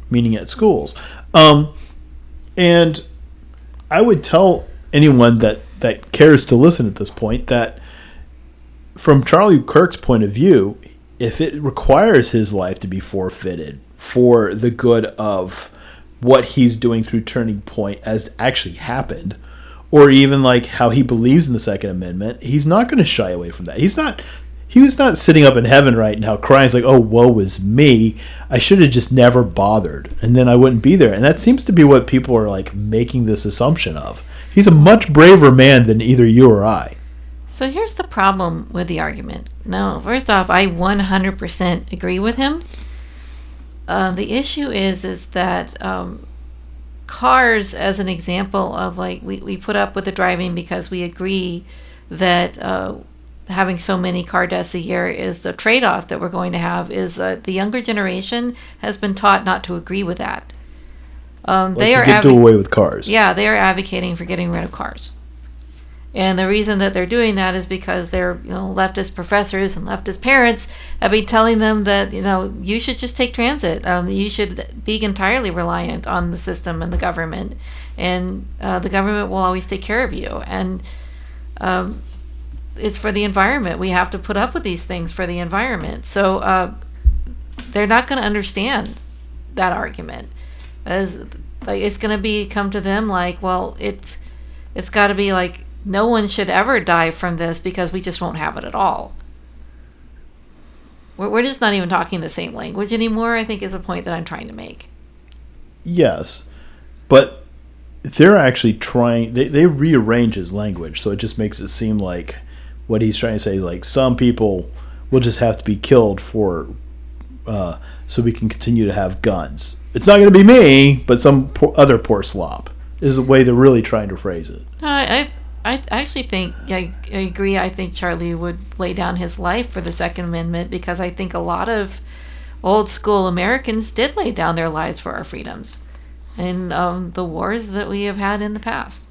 Meaning at schools. And I would tell anyone that cares to listen at this point that from Charlie Kirk's point of view, if it requires his life to be forfeited for the good of what he's doing through Turning Point as actually happened, or even like how he believes in the Second Amendment, he's not going to shy away from that. He was not sitting up in heaven right now crying like, oh, woe is me. I should have just never bothered, and then I wouldn't be there. And that seems to be what people are like making this assumption of. He's a much braver man than either you or I. So here's the problem with the argument. No, first off, I 100% agree with him. The issue is that cars, as an example of like we put up with the driving because we agree that having so many car deaths a year is the trade-off that we're going to have. Is the younger generation has been taught not to agree with that. They are do away with cars. Yeah, they are advocating for getting rid of cars. And the reason that they're doing that is because their leftist professors and leftist parents have been telling them that you should just take transit. You should be entirely reliant on the system and the government, and the government will always take care of you. And it's for the environment. We have to put up with these things for the environment. So they're not going to understand that argument, as like it's going to come to them like, well, it's got to be like, no one should ever die from this because we just won't have it at all. We're just not even talking the same language anymore, I think is a point that I'm trying to make. Yes, but they're actually trying, they rearrange his language, so it just makes it seem like what he's trying to say, like some people will just have to be killed for, so we can continue to have guns. It's not going to be me, but some other poor slop is the way they're really trying to phrase it. I actually think, I agree, I think Charlie would lay down his life for the Second Amendment because I think a lot of old school Americans did lay down their lives for our freedoms and the wars that we have had in the past.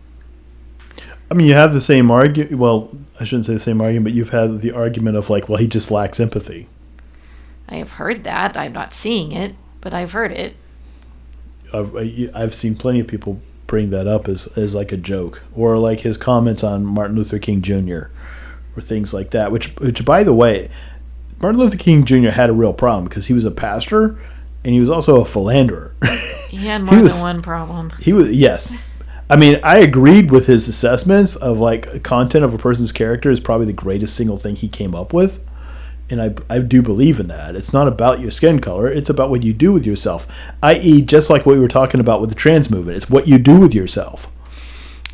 I mean, you have the same argument, well, I shouldn't say the same argument, but you've had the argument of like, well, he just lacks empathy. I have heard that. I'm not seeing it, but I've heard it. I've seen plenty of people bring that up as like a joke, or like his comments on Martin Luther King Jr. or things like that, which by the way, Martin Luther King Jr. had a real problem because he was a pastor and he was also a philanderer. He had more than one problem. Yes. I mean, I agreed with his assessments of like content of a person's character is probably the greatest single thing he came up with. And I do believe in that. It's not about your skin color. It's about what you do with yourself. I.e., just like what we were talking about with the trans movement. It's what you do with yourself.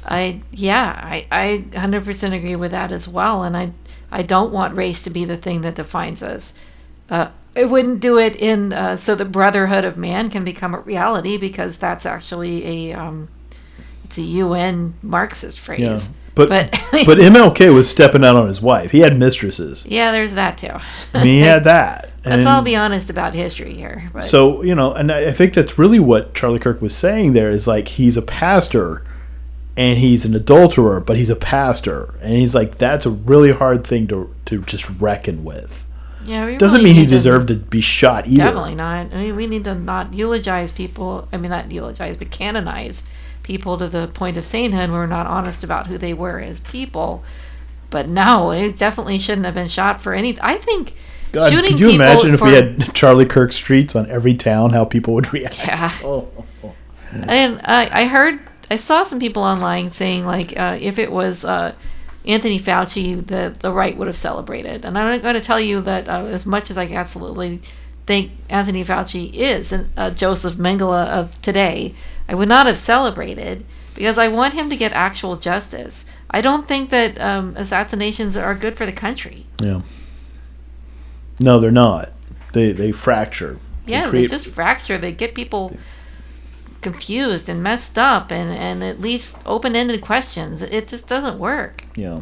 I 100% agree with that as well. And I don't want race to be the thing that defines us. I wouldn't do it so the brotherhood of man can become a reality, because that's actually it's a UN Marxist phrase. Yeah. But MLK was stepping out on his wife. He had mistresses. Yeah, there's that too. I mean, he had that. Let's all be honest about history here. But. So, and I think that's really what Charlie Kirk was saying there is like he's a pastor and he's an adulterer, but he's a pastor, and he's like, that's a really hard thing to just reckon with. Yeah, we Doesn't really mean he need to- deserved to be shot either. Definitely not. I mean, we need to not eulogize people. I mean, not eulogize, but canonize people to the point of sainthood. We're not honest about who they were as people. But no, it definitely shouldn't have been shot for any. I think God, shooting could you people imagine if for, we had Charlie Kirk streets on every town, how people would react? Yeah. Oh. And I saw some people online saying like, if it was Anthony Fauci, the right would have celebrated. And I'm going to tell you that as much as I absolutely think Anthony Fauci is Joseph Mengele of today, I would not have celebrated because I want him to get actual justice. I don't think that assassinations are good for the country. Yeah. No, they're not. They fracture. They just fracture. They get people confused and messed up, and it leaves open-ended questions. It just doesn't work. Yeah.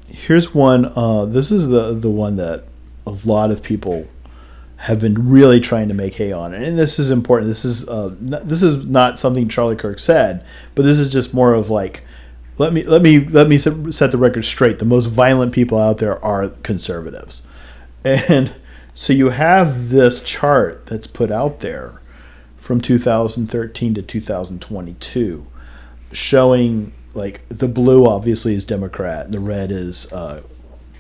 Here's one. This is the one that a lot of people have been really trying to make hay on, and this is important. This is not something Charlie Kirk said, but this is just more of like, let me set the record straight. The most violent people out there are conservatives, and so you have this chart that's put out there from 2013 to 2022, showing like the blue obviously is Democrat, and the red is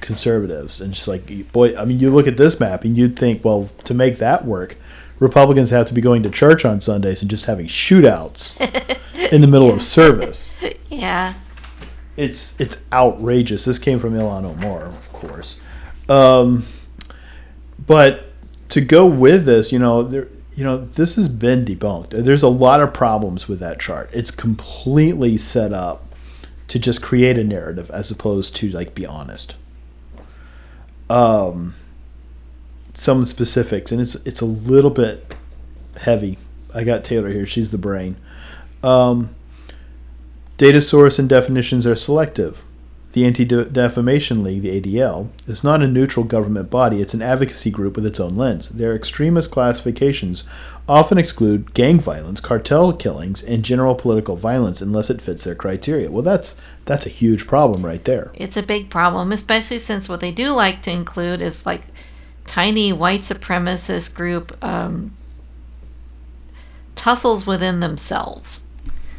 conservatives, and just like, boy, I mean, you look at this map and you'd think, well, to make that work, Republicans have to be going to church on Sundays and just having shootouts in the middle of service. Yeah. It's outrageous. This came from Ilhan Omar, of course. But to go with this, this has been debunked. There's a lot of problems with that chart. It's completely set up to just create a narrative as opposed to like be honest. Some specifics, and it's a little bit heavy. I got Taylor here. She's the brain. Data source and definitions are selective. The Anti-Defamation League, the ADL, is not a neutral government body. It's an advocacy group with its own lens. Their extremist classifications often exclude gang violence, cartel killings, and general political violence unless it fits their criteria. Well, that's a huge problem right there. It's a big problem, especially since what they do like to include is like tiny white supremacist group tussles within themselves,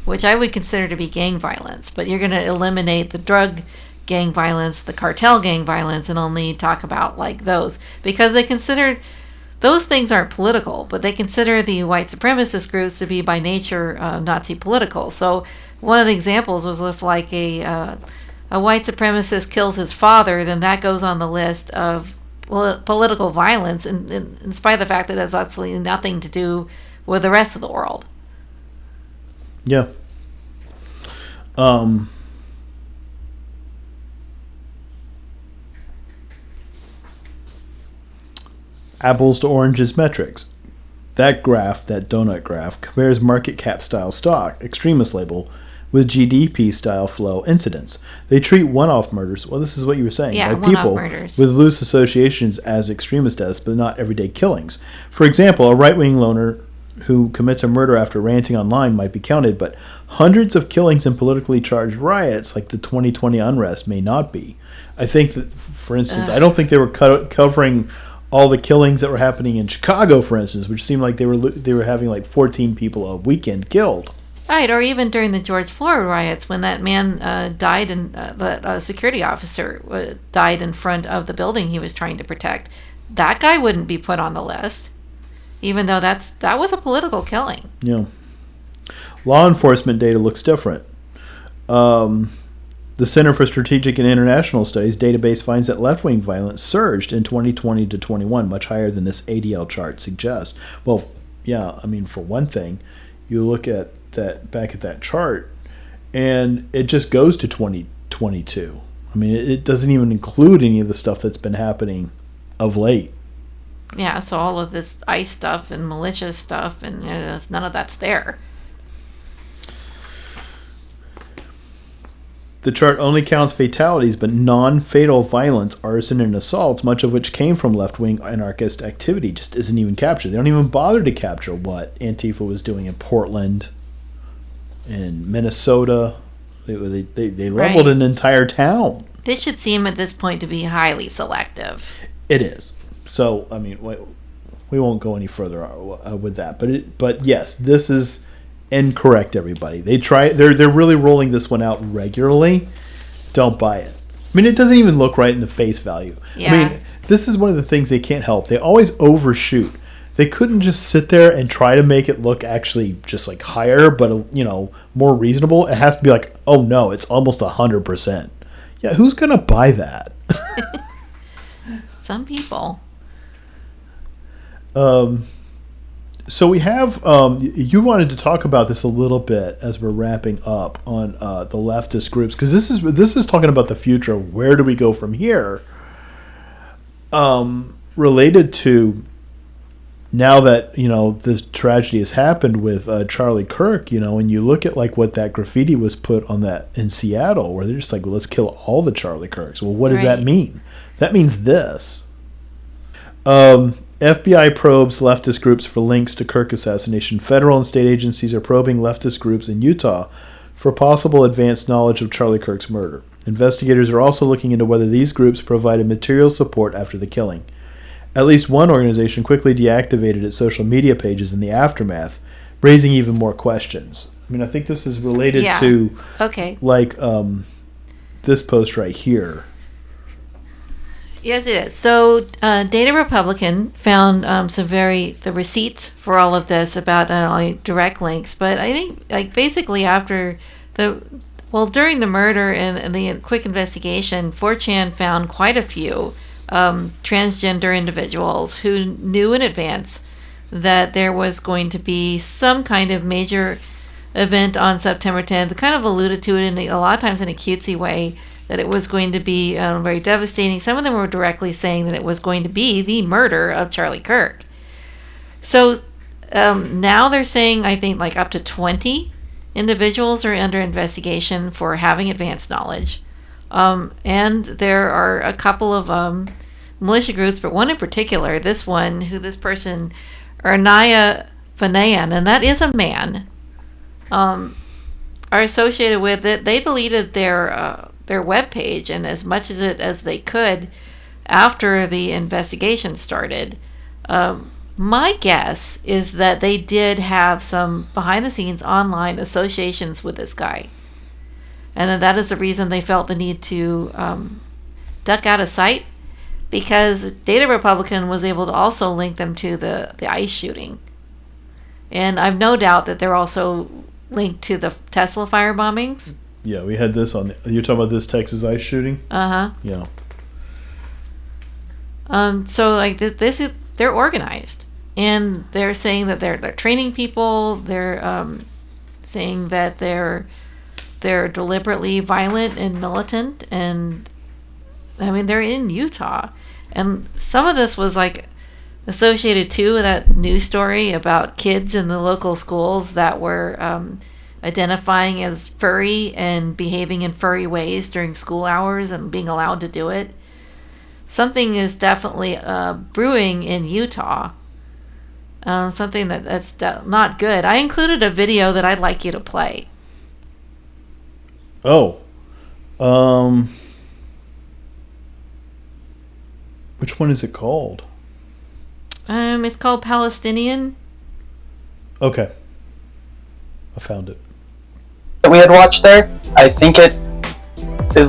which I would consider to be gang violence. But you're going to eliminate the drug gang violence, the cartel gang violence, and only talk about like those because they consider those things aren't political, but they consider the white supremacist groups to be by nature Nazi political. So one of the examples was if like a white supremacist kills his father, then that goes on the list of political violence, in spite of the fact that it has absolutely nothing to do with the rest of the world. Yeah. Apples to oranges metrics. That graph, that donut graph, compares market cap style stock, extremist label, with GDP style flow incidents. They treat one-off murders, well, this is what you were saying, Yeah, by one-off people murders. with loose associations as extremist deaths, but not everyday killings. For example, a right-wing loner who commits a murder after ranting online might be counted, but hundreds of killings in politically charged riots like the 2020 unrest may not be. I think that, for instance, I don't think they were covering all the killings that were happening in Chicago, for instance, which seemed like they were having like 14 people a weekend killed. Right, or even during the George Floyd riots when that man died and that security officer died in front of the building he was trying to protect. That guy wouldn't be put on the list, even though that was a political killing. Yeah. Law enforcement data looks different. The Center for Strategic and International Studies database finds that left-wing violence surged in 2020 to 21, much higher than this ADL chart suggests. Well, yeah, I mean, for one thing, you look at that chart, and it just goes to 2022. I mean, it doesn't even include any of the stuff that's been happening of late. Yeah, so all of this ICE stuff and militia stuff, and none of that's there. The chart only counts fatalities, but non-fatal violence, arson, and assaults, much of which came from left-wing anarchist activity, just isn't even captured. They don't even bother to capture what Antifa was doing in Portland in Minnesota. They leveled Right. an entire town. This should seem at this point to be highly selective. It is. So, I mean, we won't go any further with that. But yes, this is incorrect, everybody. They're really rolling this one out regularly. Don't buy it. I mean, it doesn't even look right in the face value. Yeah. I mean, this is one of the things they can't help. They always overshoot. They couldn't just sit there and try to make it look actually just like higher, but more reasonable. It has to be like, oh no, it's almost 100%. Yeah, who's gonna buy that? Some people. So we have you wanted to talk about this a little bit as we're wrapping up on the leftist groups, because this is talking about the future. Where do we go from here? Related to now that this tragedy has happened with Charlie Kirk, and you look at like what that graffiti was put on that in Seattle, where they're just like, well, let's kill all the Charlie Kirks. Well, what does that mean? That means this. FBI probes leftist groups for links to Kirk assassination. Federal and state agencies are probing leftist groups in Utah for possible advanced knowledge of Charlie Kirk's murder. Investigators are also looking into whether these groups provided material support after the killing. At least one organization quickly deactivated its social media pages in the aftermath, raising even more questions. I mean, I think this is related to like this post right here. Yes, it is. So, Data Republican found the receipts for all of this about not only direct links, but I think like basically after during the murder and the quick investigation, 4chan found quite a few transgender individuals who knew in advance that there was going to be some kind of major event on September 10th. Kind of alluded to it a lot of times in a cutesy way, that it was going to be very devastating. Some of them were directly saying that it was going to be the murder of Charlie Kirk. So now they're saying, I think, like up to 20 individuals are under investigation for having advanced knowledge. And there are a couple of militia groups, but one in particular, this person, Arnaya Fanayan, and that is a man, are associated with it. They deleted their webpage, and as much as they could after the investigation started. My guess is that they did have some behind-the-scenes online associations with this guy, and that is the reason they felt the need to duck out of sight, because Data Republican was able to also link them to the ICE shooting. And I've no doubt that they're also linked to the Tesla fire bombings. Yeah, we had this on. You're talking about this Texas ICE shooting? Uh-huh. Yeah. So like they're organized, and they're saying that they're training people. They're saying that they're deliberately violent and militant, and I mean they're in Utah, and some of this was like associated too with that news story about kids in the local schools that were identifying as furry and behaving in furry ways during school hours and being allowed to do it. Something is definitely brewing in Utah. Something that's not good. I included a video that I'd like you to play. Oh. Which one is it called? It's called Palestinian. Okay. I found it. We had watched there, I think it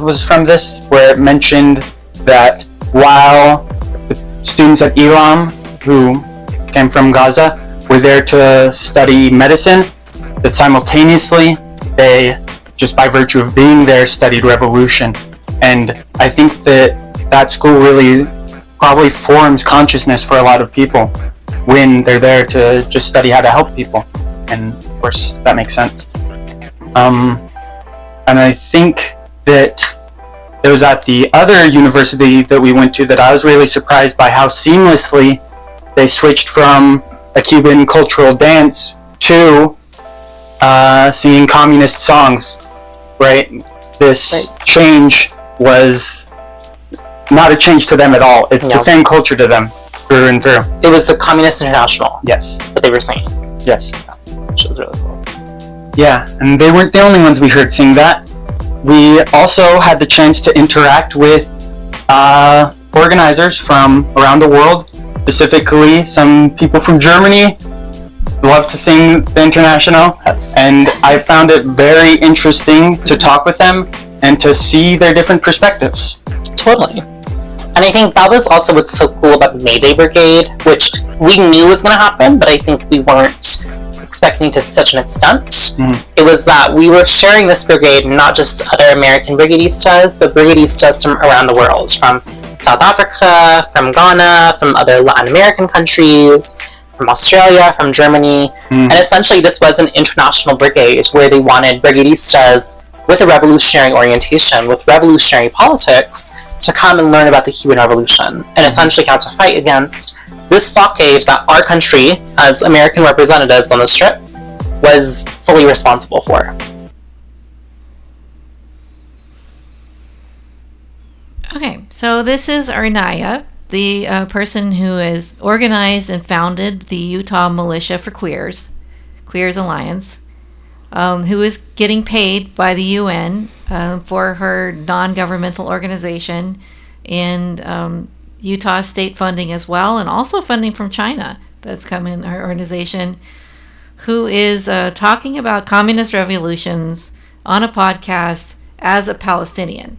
was from this where it mentioned that while the students at Elam who came from Gaza were there to study medicine, that simultaneously they, just by virtue of being there, studied revolution. And I think that school really probably forms consciousness for a lot of people when they're there to just study how to help people. And of course that makes sense. And I think that it was at the other university that we went to that I was really surprised by how seamlessly they switched from a Cuban cultural dance to singing communist songs, right? This change was not a change to them at all. It's the same culture to them, through and through. It was the Communist International. Yes. That they were singing. Yes. Which was really cool. Yeah, and they weren't the only ones we heard sing that. We also had the chance to interact with organizers from around the world, specifically some people from Germany love to sing the International, and I found it very interesting to talk with them and to see their different perspectives. Totally. And I think that was also what's so cool about Mayday Brigade, which we knew was going to happen, but I think we weren't expecting to such an extent. It was that we were sharing this brigade, not just other American brigadistas, but brigadistas from around the world, from South Africa, from Ghana, from other Latin American countries, from Australia, from Germany. And essentially this was an international brigade where they wanted brigadistas with a revolutionary orientation, with revolutionary politics, to come and learn about the Cuban Revolution and essentially come to fight against this blockade that our country, as American representatives on the Strip, was fully responsible for. Okay, so this is Arnaya, the person who has organized and founded the Utah Militia for Queers Alliance, who is getting paid by the UN for her non-governmental organization and Utah state funding as well, and also funding from China that's come in her organization, who is talking about communist revolutions on a podcast as a Palestinian.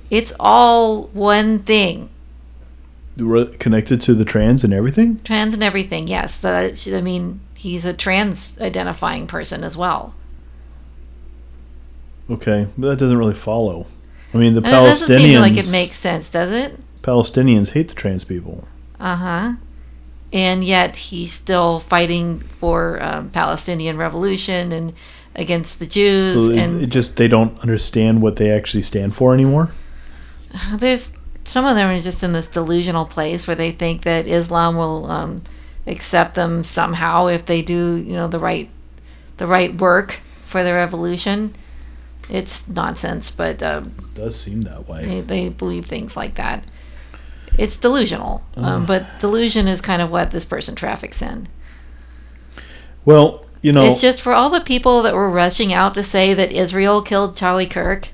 It's all one thing. Connected to the trans and everything? Trans and everything, yes. I mean, he's a trans identifying person as well. Okay, but that doesn't really follow. I mean, the And Palestinians... it doesn't seem like it makes sense, does it? Palestinians hate the trans people. Uh-huh. And yet he's still fighting for Palestinian revolution and against the Jews. So and it just, they don't understand what they actually stand for anymore? There's some of them are just in this delusional place where they think that Islam will accept them somehow if they do, the right work for the revolution. It's nonsense, but it does seem that way. They believe things like that. It's delusional, but delusion is kind of what this person traffics in. Well, it's just for all the people that were rushing out to say that Israel killed Charlie Kirk.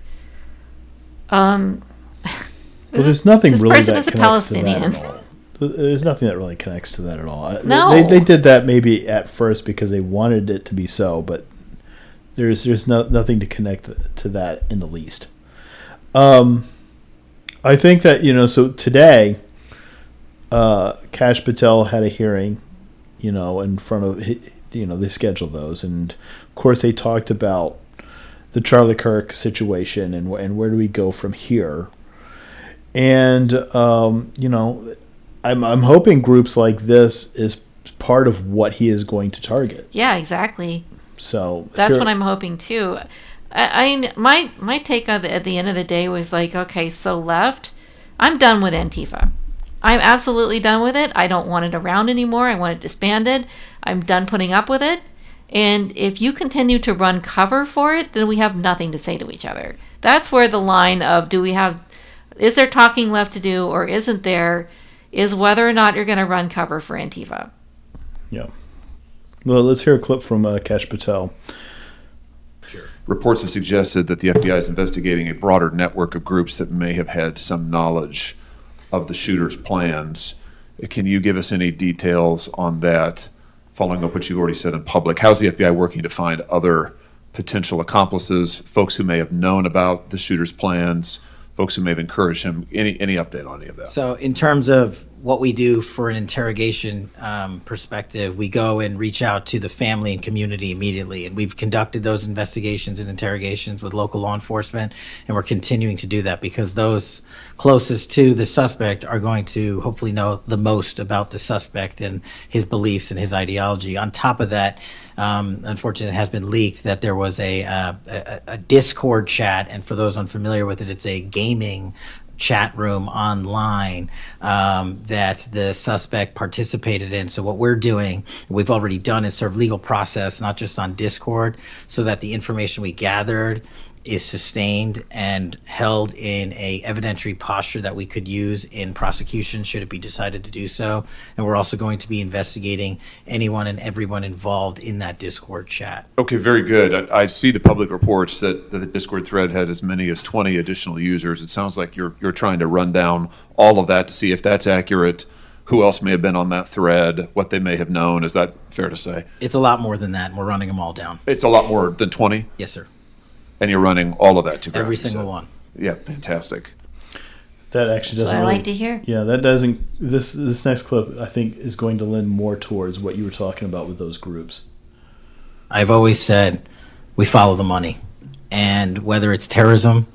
Well, there's nothing this really person that is a connects Palestinian. to that at all. There's nothing that really connects to that at all. No. They did that maybe at first because they wanted it to be so, but there's nothing to connect to that in the least. I think that, so today, Kash Patel had a hearing, in front of, they scheduled those. And, of course, they talked about the Charlie Kirk situation and where do we go from here. And, I'm hoping groups like this is part of what he is going to target. Yeah, exactly. So that's what I'm hoping too. My take on at the end of the day was like, okay, so left, I'm done with Antifa. I'm absolutely done with it. I don't want it around anymore. I want it disbanded. I'm done putting up with it. And if you continue to run cover for it, then we have nothing to say to each other. That's where the line of is there talking left to do or isn't there, is whether or not you're going to run cover for Antifa. Yeah. Well, let's hear a clip from Kash Patel. Reports have suggested that the FBI is investigating a broader network of groups that may have had some knowledge of the shooter's plans. Can you give us any details on that, following up what you've already said in public? How's the FBI working to find other potential accomplices, folks who may have known about the shooter's plans, folks who may have encouraged him? Any update on any of that? So in terms of what we do for an interrogation perspective, we go and reach out to the family and community immediately. And we've conducted those investigations and interrogations with local law enforcement. And we're continuing to do that because those closest to the suspect are going to hopefully know the most about the suspect and his beliefs and his ideology. On top of that, unfortunately, it has been leaked that there was a Discord chat. And for those unfamiliar with it, it's a gaming chat room online that the suspect participated in. So what we've already done is serve legal process, not just on Discord, so that the information we gathered is sustained and held in a evidentiary posture that we could use in prosecution should it be decided to do so. And we're also going to be investigating anyone and everyone involved in that Discord chat. Okay, very good. I see the public reports that the Discord thread had as many as 20 additional users. It sounds like you're trying to run down all of that to see if that's accurate, who else may have been on that thread, what they may have known. Is that fair to say? It's a lot more than that, and we're running them all down. It's a lot more than 20? Yes, sir. And you're running all of that to ground? Every single one. Yeah, fantastic. That actually doesn't That's what I like to hear. Yeah, that doesn't. This next clip, I think, is going to lend more towards what you were talking about with those groups. I've always said we follow the money. And whether it's terrorism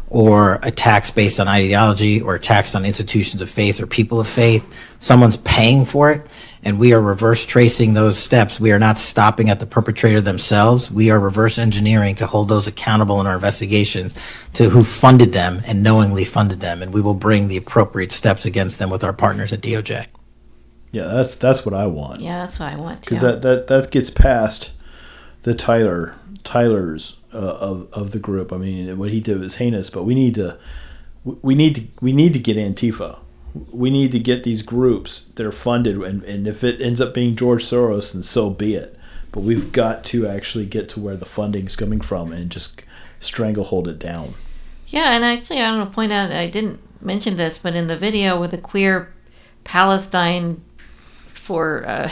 or attacks based on ideology or attacks on institutions of faith or people of faith, someone's paying for it, and we are reverse tracing those steps. We are not stopping at the perpetrator themselves. We are reverse engineering to hold those accountable in our investigations to who funded them and knowingly funded them, and we will bring the appropriate steps against them with our partners at DOJ. Yeah, that's what I want. Yeah, that's what I want too. Because that gets past the Tyler's of the group. I mean, what he did was heinous, but we need to get Antifa. We need to get these groups that are funded, and if it ends up being George Soros, then so be it. But we've got to actually get to where the funding's coming from and just stranglehold it down. Yeah, and actually, I want to point out, I didn't mention this, but in the video with the queer Palestine for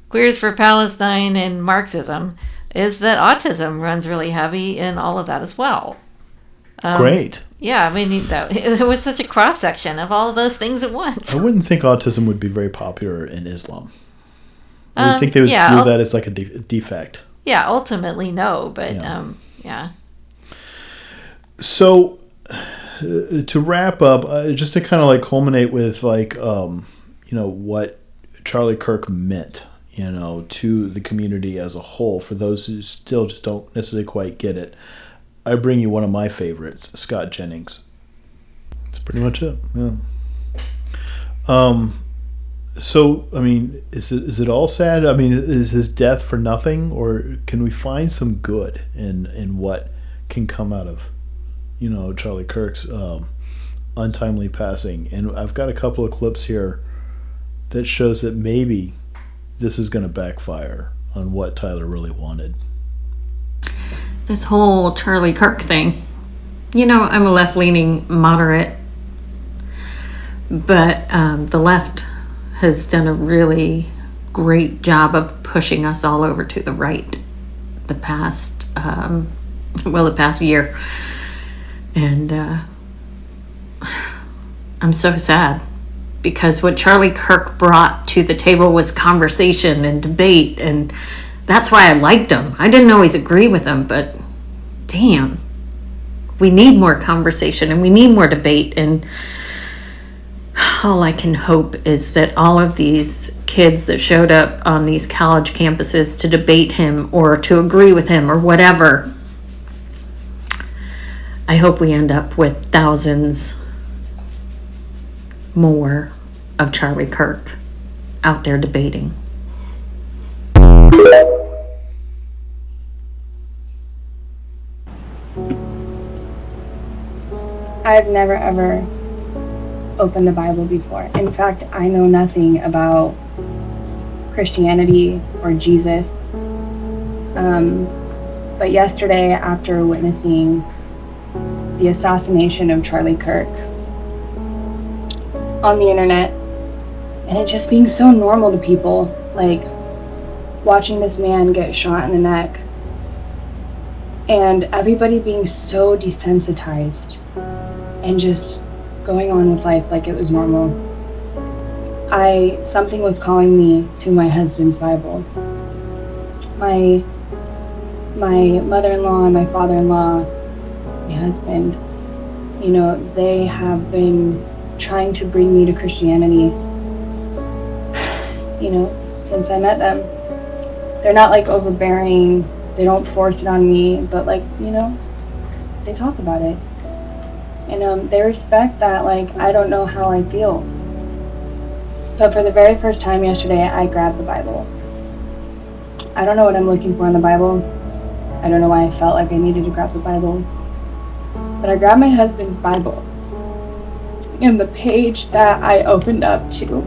Queers for Palestine and Marxism, is that autism runs really heavy in all of that as well. Great. Yeah, I mean, it was such a cross section of all of those things at once. I wouldn't think autism would be very popular in Islam. I would think they would view that as like a defect. Yeah, ultimately no, but yeah. So to wrap up, just to kind of like culminate with like what Charlie Kirk meant, to the community as a whole. For those who still just don't necessarily quite get it, I bring you one of my favorites, Scott Jennings. That's pretty much it. Yeah. So, I mean, is it all sad? I mean, is his death for nothing, or can we find some good in what can come out of, Charlie Kirk's untimely passing? And I've got a couple of clips here that shows that maybe this is going to backfire on what Tyler really wanted. This whole Charlie Kirk thing. I'm a left-leaning moderate, but the left has done a really great job of pushing us all over to the right the past year. And I'm so sad, because what Charlie Kirk brought to the table was conversation and debate, and that's why I liked him. I didn't always agree with him, but damn, we need more conversation and we need more debate. And all I can hope is that all of these kids that showed up on these college campuses to debate him or to agree with him or whatever, I hope we end up with thousands more of Charlie Kirk out there debating. I've never ever opened the Bible before. In fact, I know nothing about Christianity or Jesus. But yesterday, after witnessing the assassination of Charlie Kirk on the internet, and it just being so normal to people, like watching this man get shot in the neck, and everybody being so desensitized and just going on with life like it was normal. Something was calling me to my husband's Bible. My mother-in-law and my father-in-law, my husband, they have been trying to bring me to Christianity, since I met them. They're not like overbearing, they don't force it on me, but they talk about it. And they respect that, I don't know how I feel. But for the very first time yesterday, I grabbed the Bible. I don't know what I'm looking for in the Bible. I don't know why I felt like I needed to grab the Bible. But I grabbed my husband's Bible. And the page that I opened up to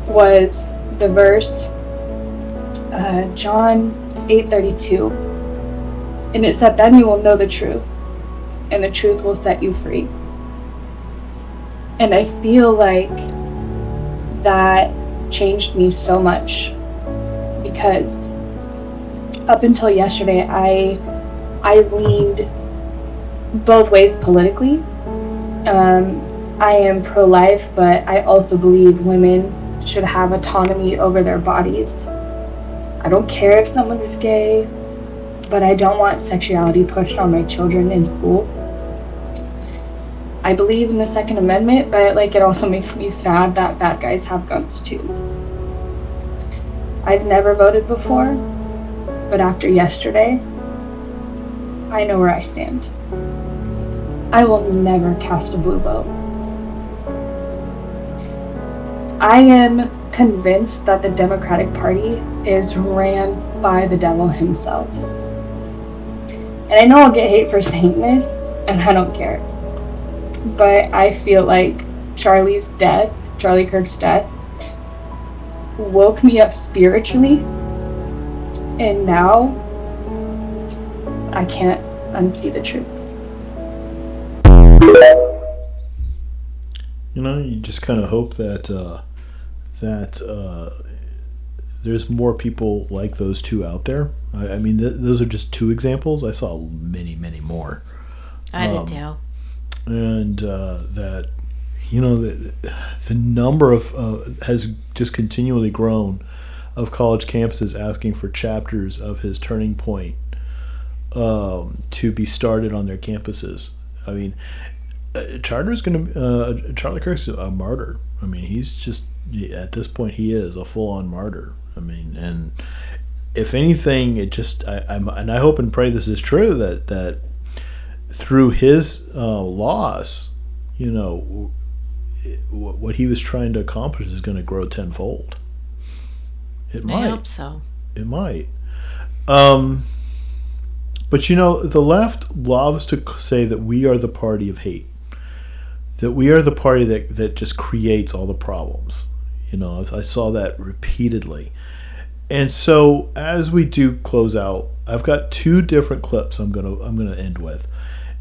was the verse, John 8:32. And it said, "Then you will know the truth, and the truth will set you free." And I feel like that changed me so much, because up until yesterday, I leaned both ways politically. I am pro-life, but I also believe women should have autonomy over their bodies. I don't care if someone is gay, but I don't want sexuality pushed on my children in school. I believe in the Second Amendment, but it also makes me sad that bad guys have guns too. I've never voted before, but after yesterday, I know where I stand. I will never cast a blue vote. I am convinced that the Democratic Party is ran by the devil himself. And I know I'll get hate for saying this, and I don't care. But I feel like Charlie Kirk's death, woke me up spiritually, and now I can't unsee the truth. You just kind of hope that there's more people like those two out there. I mean, those are just two examples. I saw many, many more. I did too. And that, the number of has just continually grown of college campuses asking for chapters of his Turning Point to be started on their campuses. I mean, Charlie Kirk's a martyr. I mean, he's just, at this point, he is a full-on martyr. I mean, and if anything, it just, I hope and pray this is true, that through his loss, what he was trying to accomplish is going to grow tenfold. It might. I hope so. It might. But the left loves to say that we are the party of hate, that we are the party that just creates all the problems. I saw that repeatedly. And so as we do close out, I've got two different clips I'm gonna end with.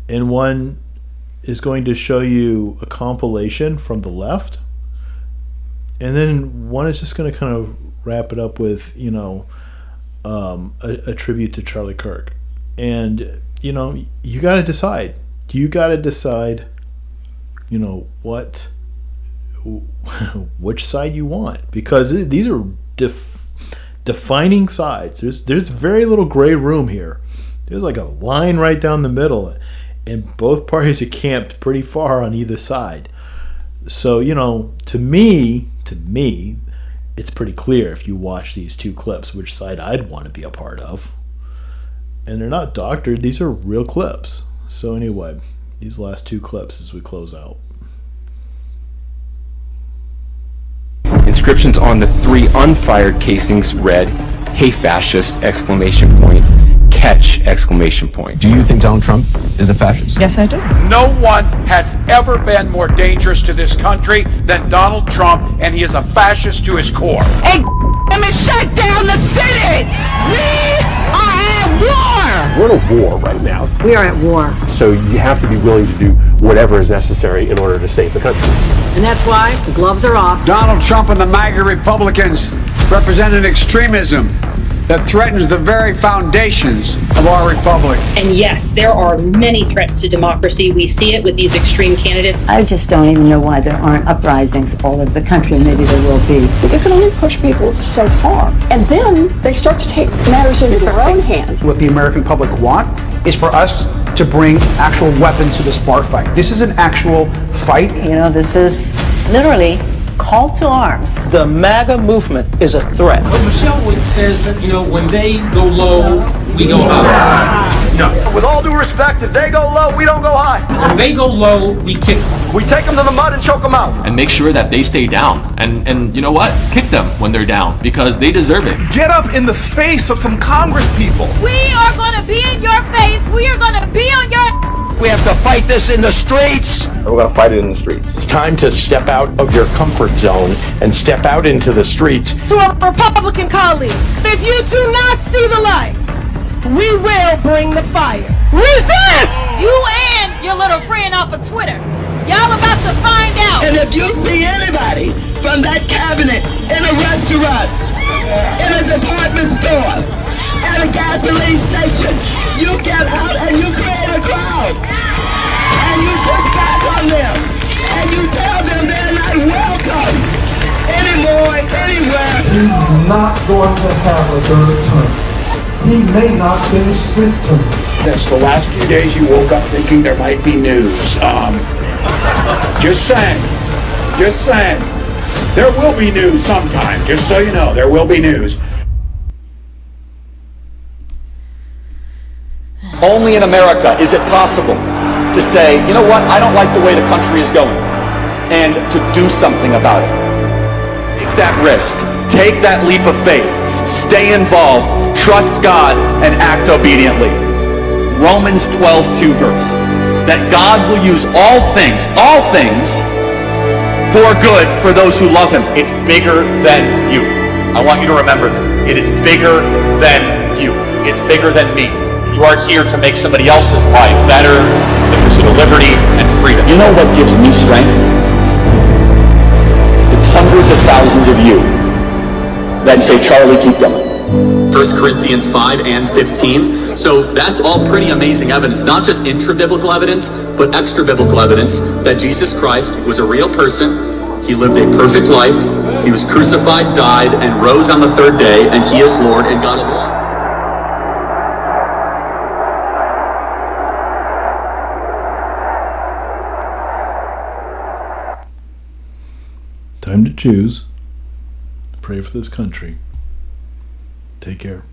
And one is going to show you a compilation from the left. And then one is just going to kind of wrap it up with, a tribute to Charlie Kirk. And, you got to decide. You got to decide, which side you want. Because these are defining sides. There's very little gray room here. There's like a line right down the middle. And both parties are camped pretty far on either side. So, to me, it's pretty clear if you watch these two clips which side I'd want to be a part of. And they're not doctored, these are real clips. So anyway, these last two clips as we close out. Inscriptions on the 3 unfired casings read, "Hey fascist!" Catch! Do you think Donald Trump is a fascist? Yes, I do. No one has ever been more dangerous to this country than Donald Trump, and he is a fascist to his core. Hey, let me shut down the city! We are at war! We're at a war right now. We are at war. So you have to be willing to do whatever is necessary in order to save the country. And that's why the gloves are off. Donald Trump and the MAGA Republicans represent an extremism that threatens the very foundations of our republic. And yes, there are many threats to democracy. We see it with these extreme candidates. I just don't even know why there aren't uprisings all over the country, and maybe there will be. But you can only push people so far. And then they start to take matters into their own hands. What the American public want is for us to bring actual weapons to this bar fight. This is an actual fight. This is literally call to arms. The MAGA movement is a threat. Well, Michelle says that, when they go low, we go high. conduct. With all due respect, if they go low, we don't go high. When they go low, we kick them. We take them to the mud and choke them out. And make sure that they stay down. And you know what? Kick them when they're down, because they deserve it. Get up in the face of some Congress people. We are going to be in your face. We are going to be on your... We have to fight this in the streets. We're going to fight it in the streets. It's time to step out of your comfort zone and step out into the streets. To our Republican colleagues, if you do not see the light, we will bring the fire. Resist! You and your little friend off of Twitter. Y'all about to find out. And if you see anybody from that cabinet in a restaurant, in a department store, at a gasoline station, you get out and you create a crowd. And you push back on them. And you tell them they're not welcome anymore, anywhere. He's not going to have a third term. He may not finish his term. Yes, the last few days you woke up thinking there might be news. Just saying. Just saying. There will be news sometime. Just so you know, there will be news. Only in America is it possible to say, you know what, I don't like the way the country is going, and to do something about it. Take that risk. Take that leap of faith. Stay involved. Trust God and act obediently. Romans 12:2 verse. That God will use all things for good for those who love Him. It's bigger than you. I want you to remember that. It is bigger than you. It's bigger than me. You are here to make somebody else's life better, the pursuit of liberty and freedom. You know what gives me strength? The hundreds of thousands of you that say, Charlie, keep going. 1 Corinthians 5 and 15. So that's all pretty amazing evidence, not just intra-biblical evidence, but extra-biblical evidence that Jesus Christ was a real person. He lived a perfect life. He was crucified, died, and rose on the third day, and He is Lord and God of all. Time to choose. Pray for this country. Take care.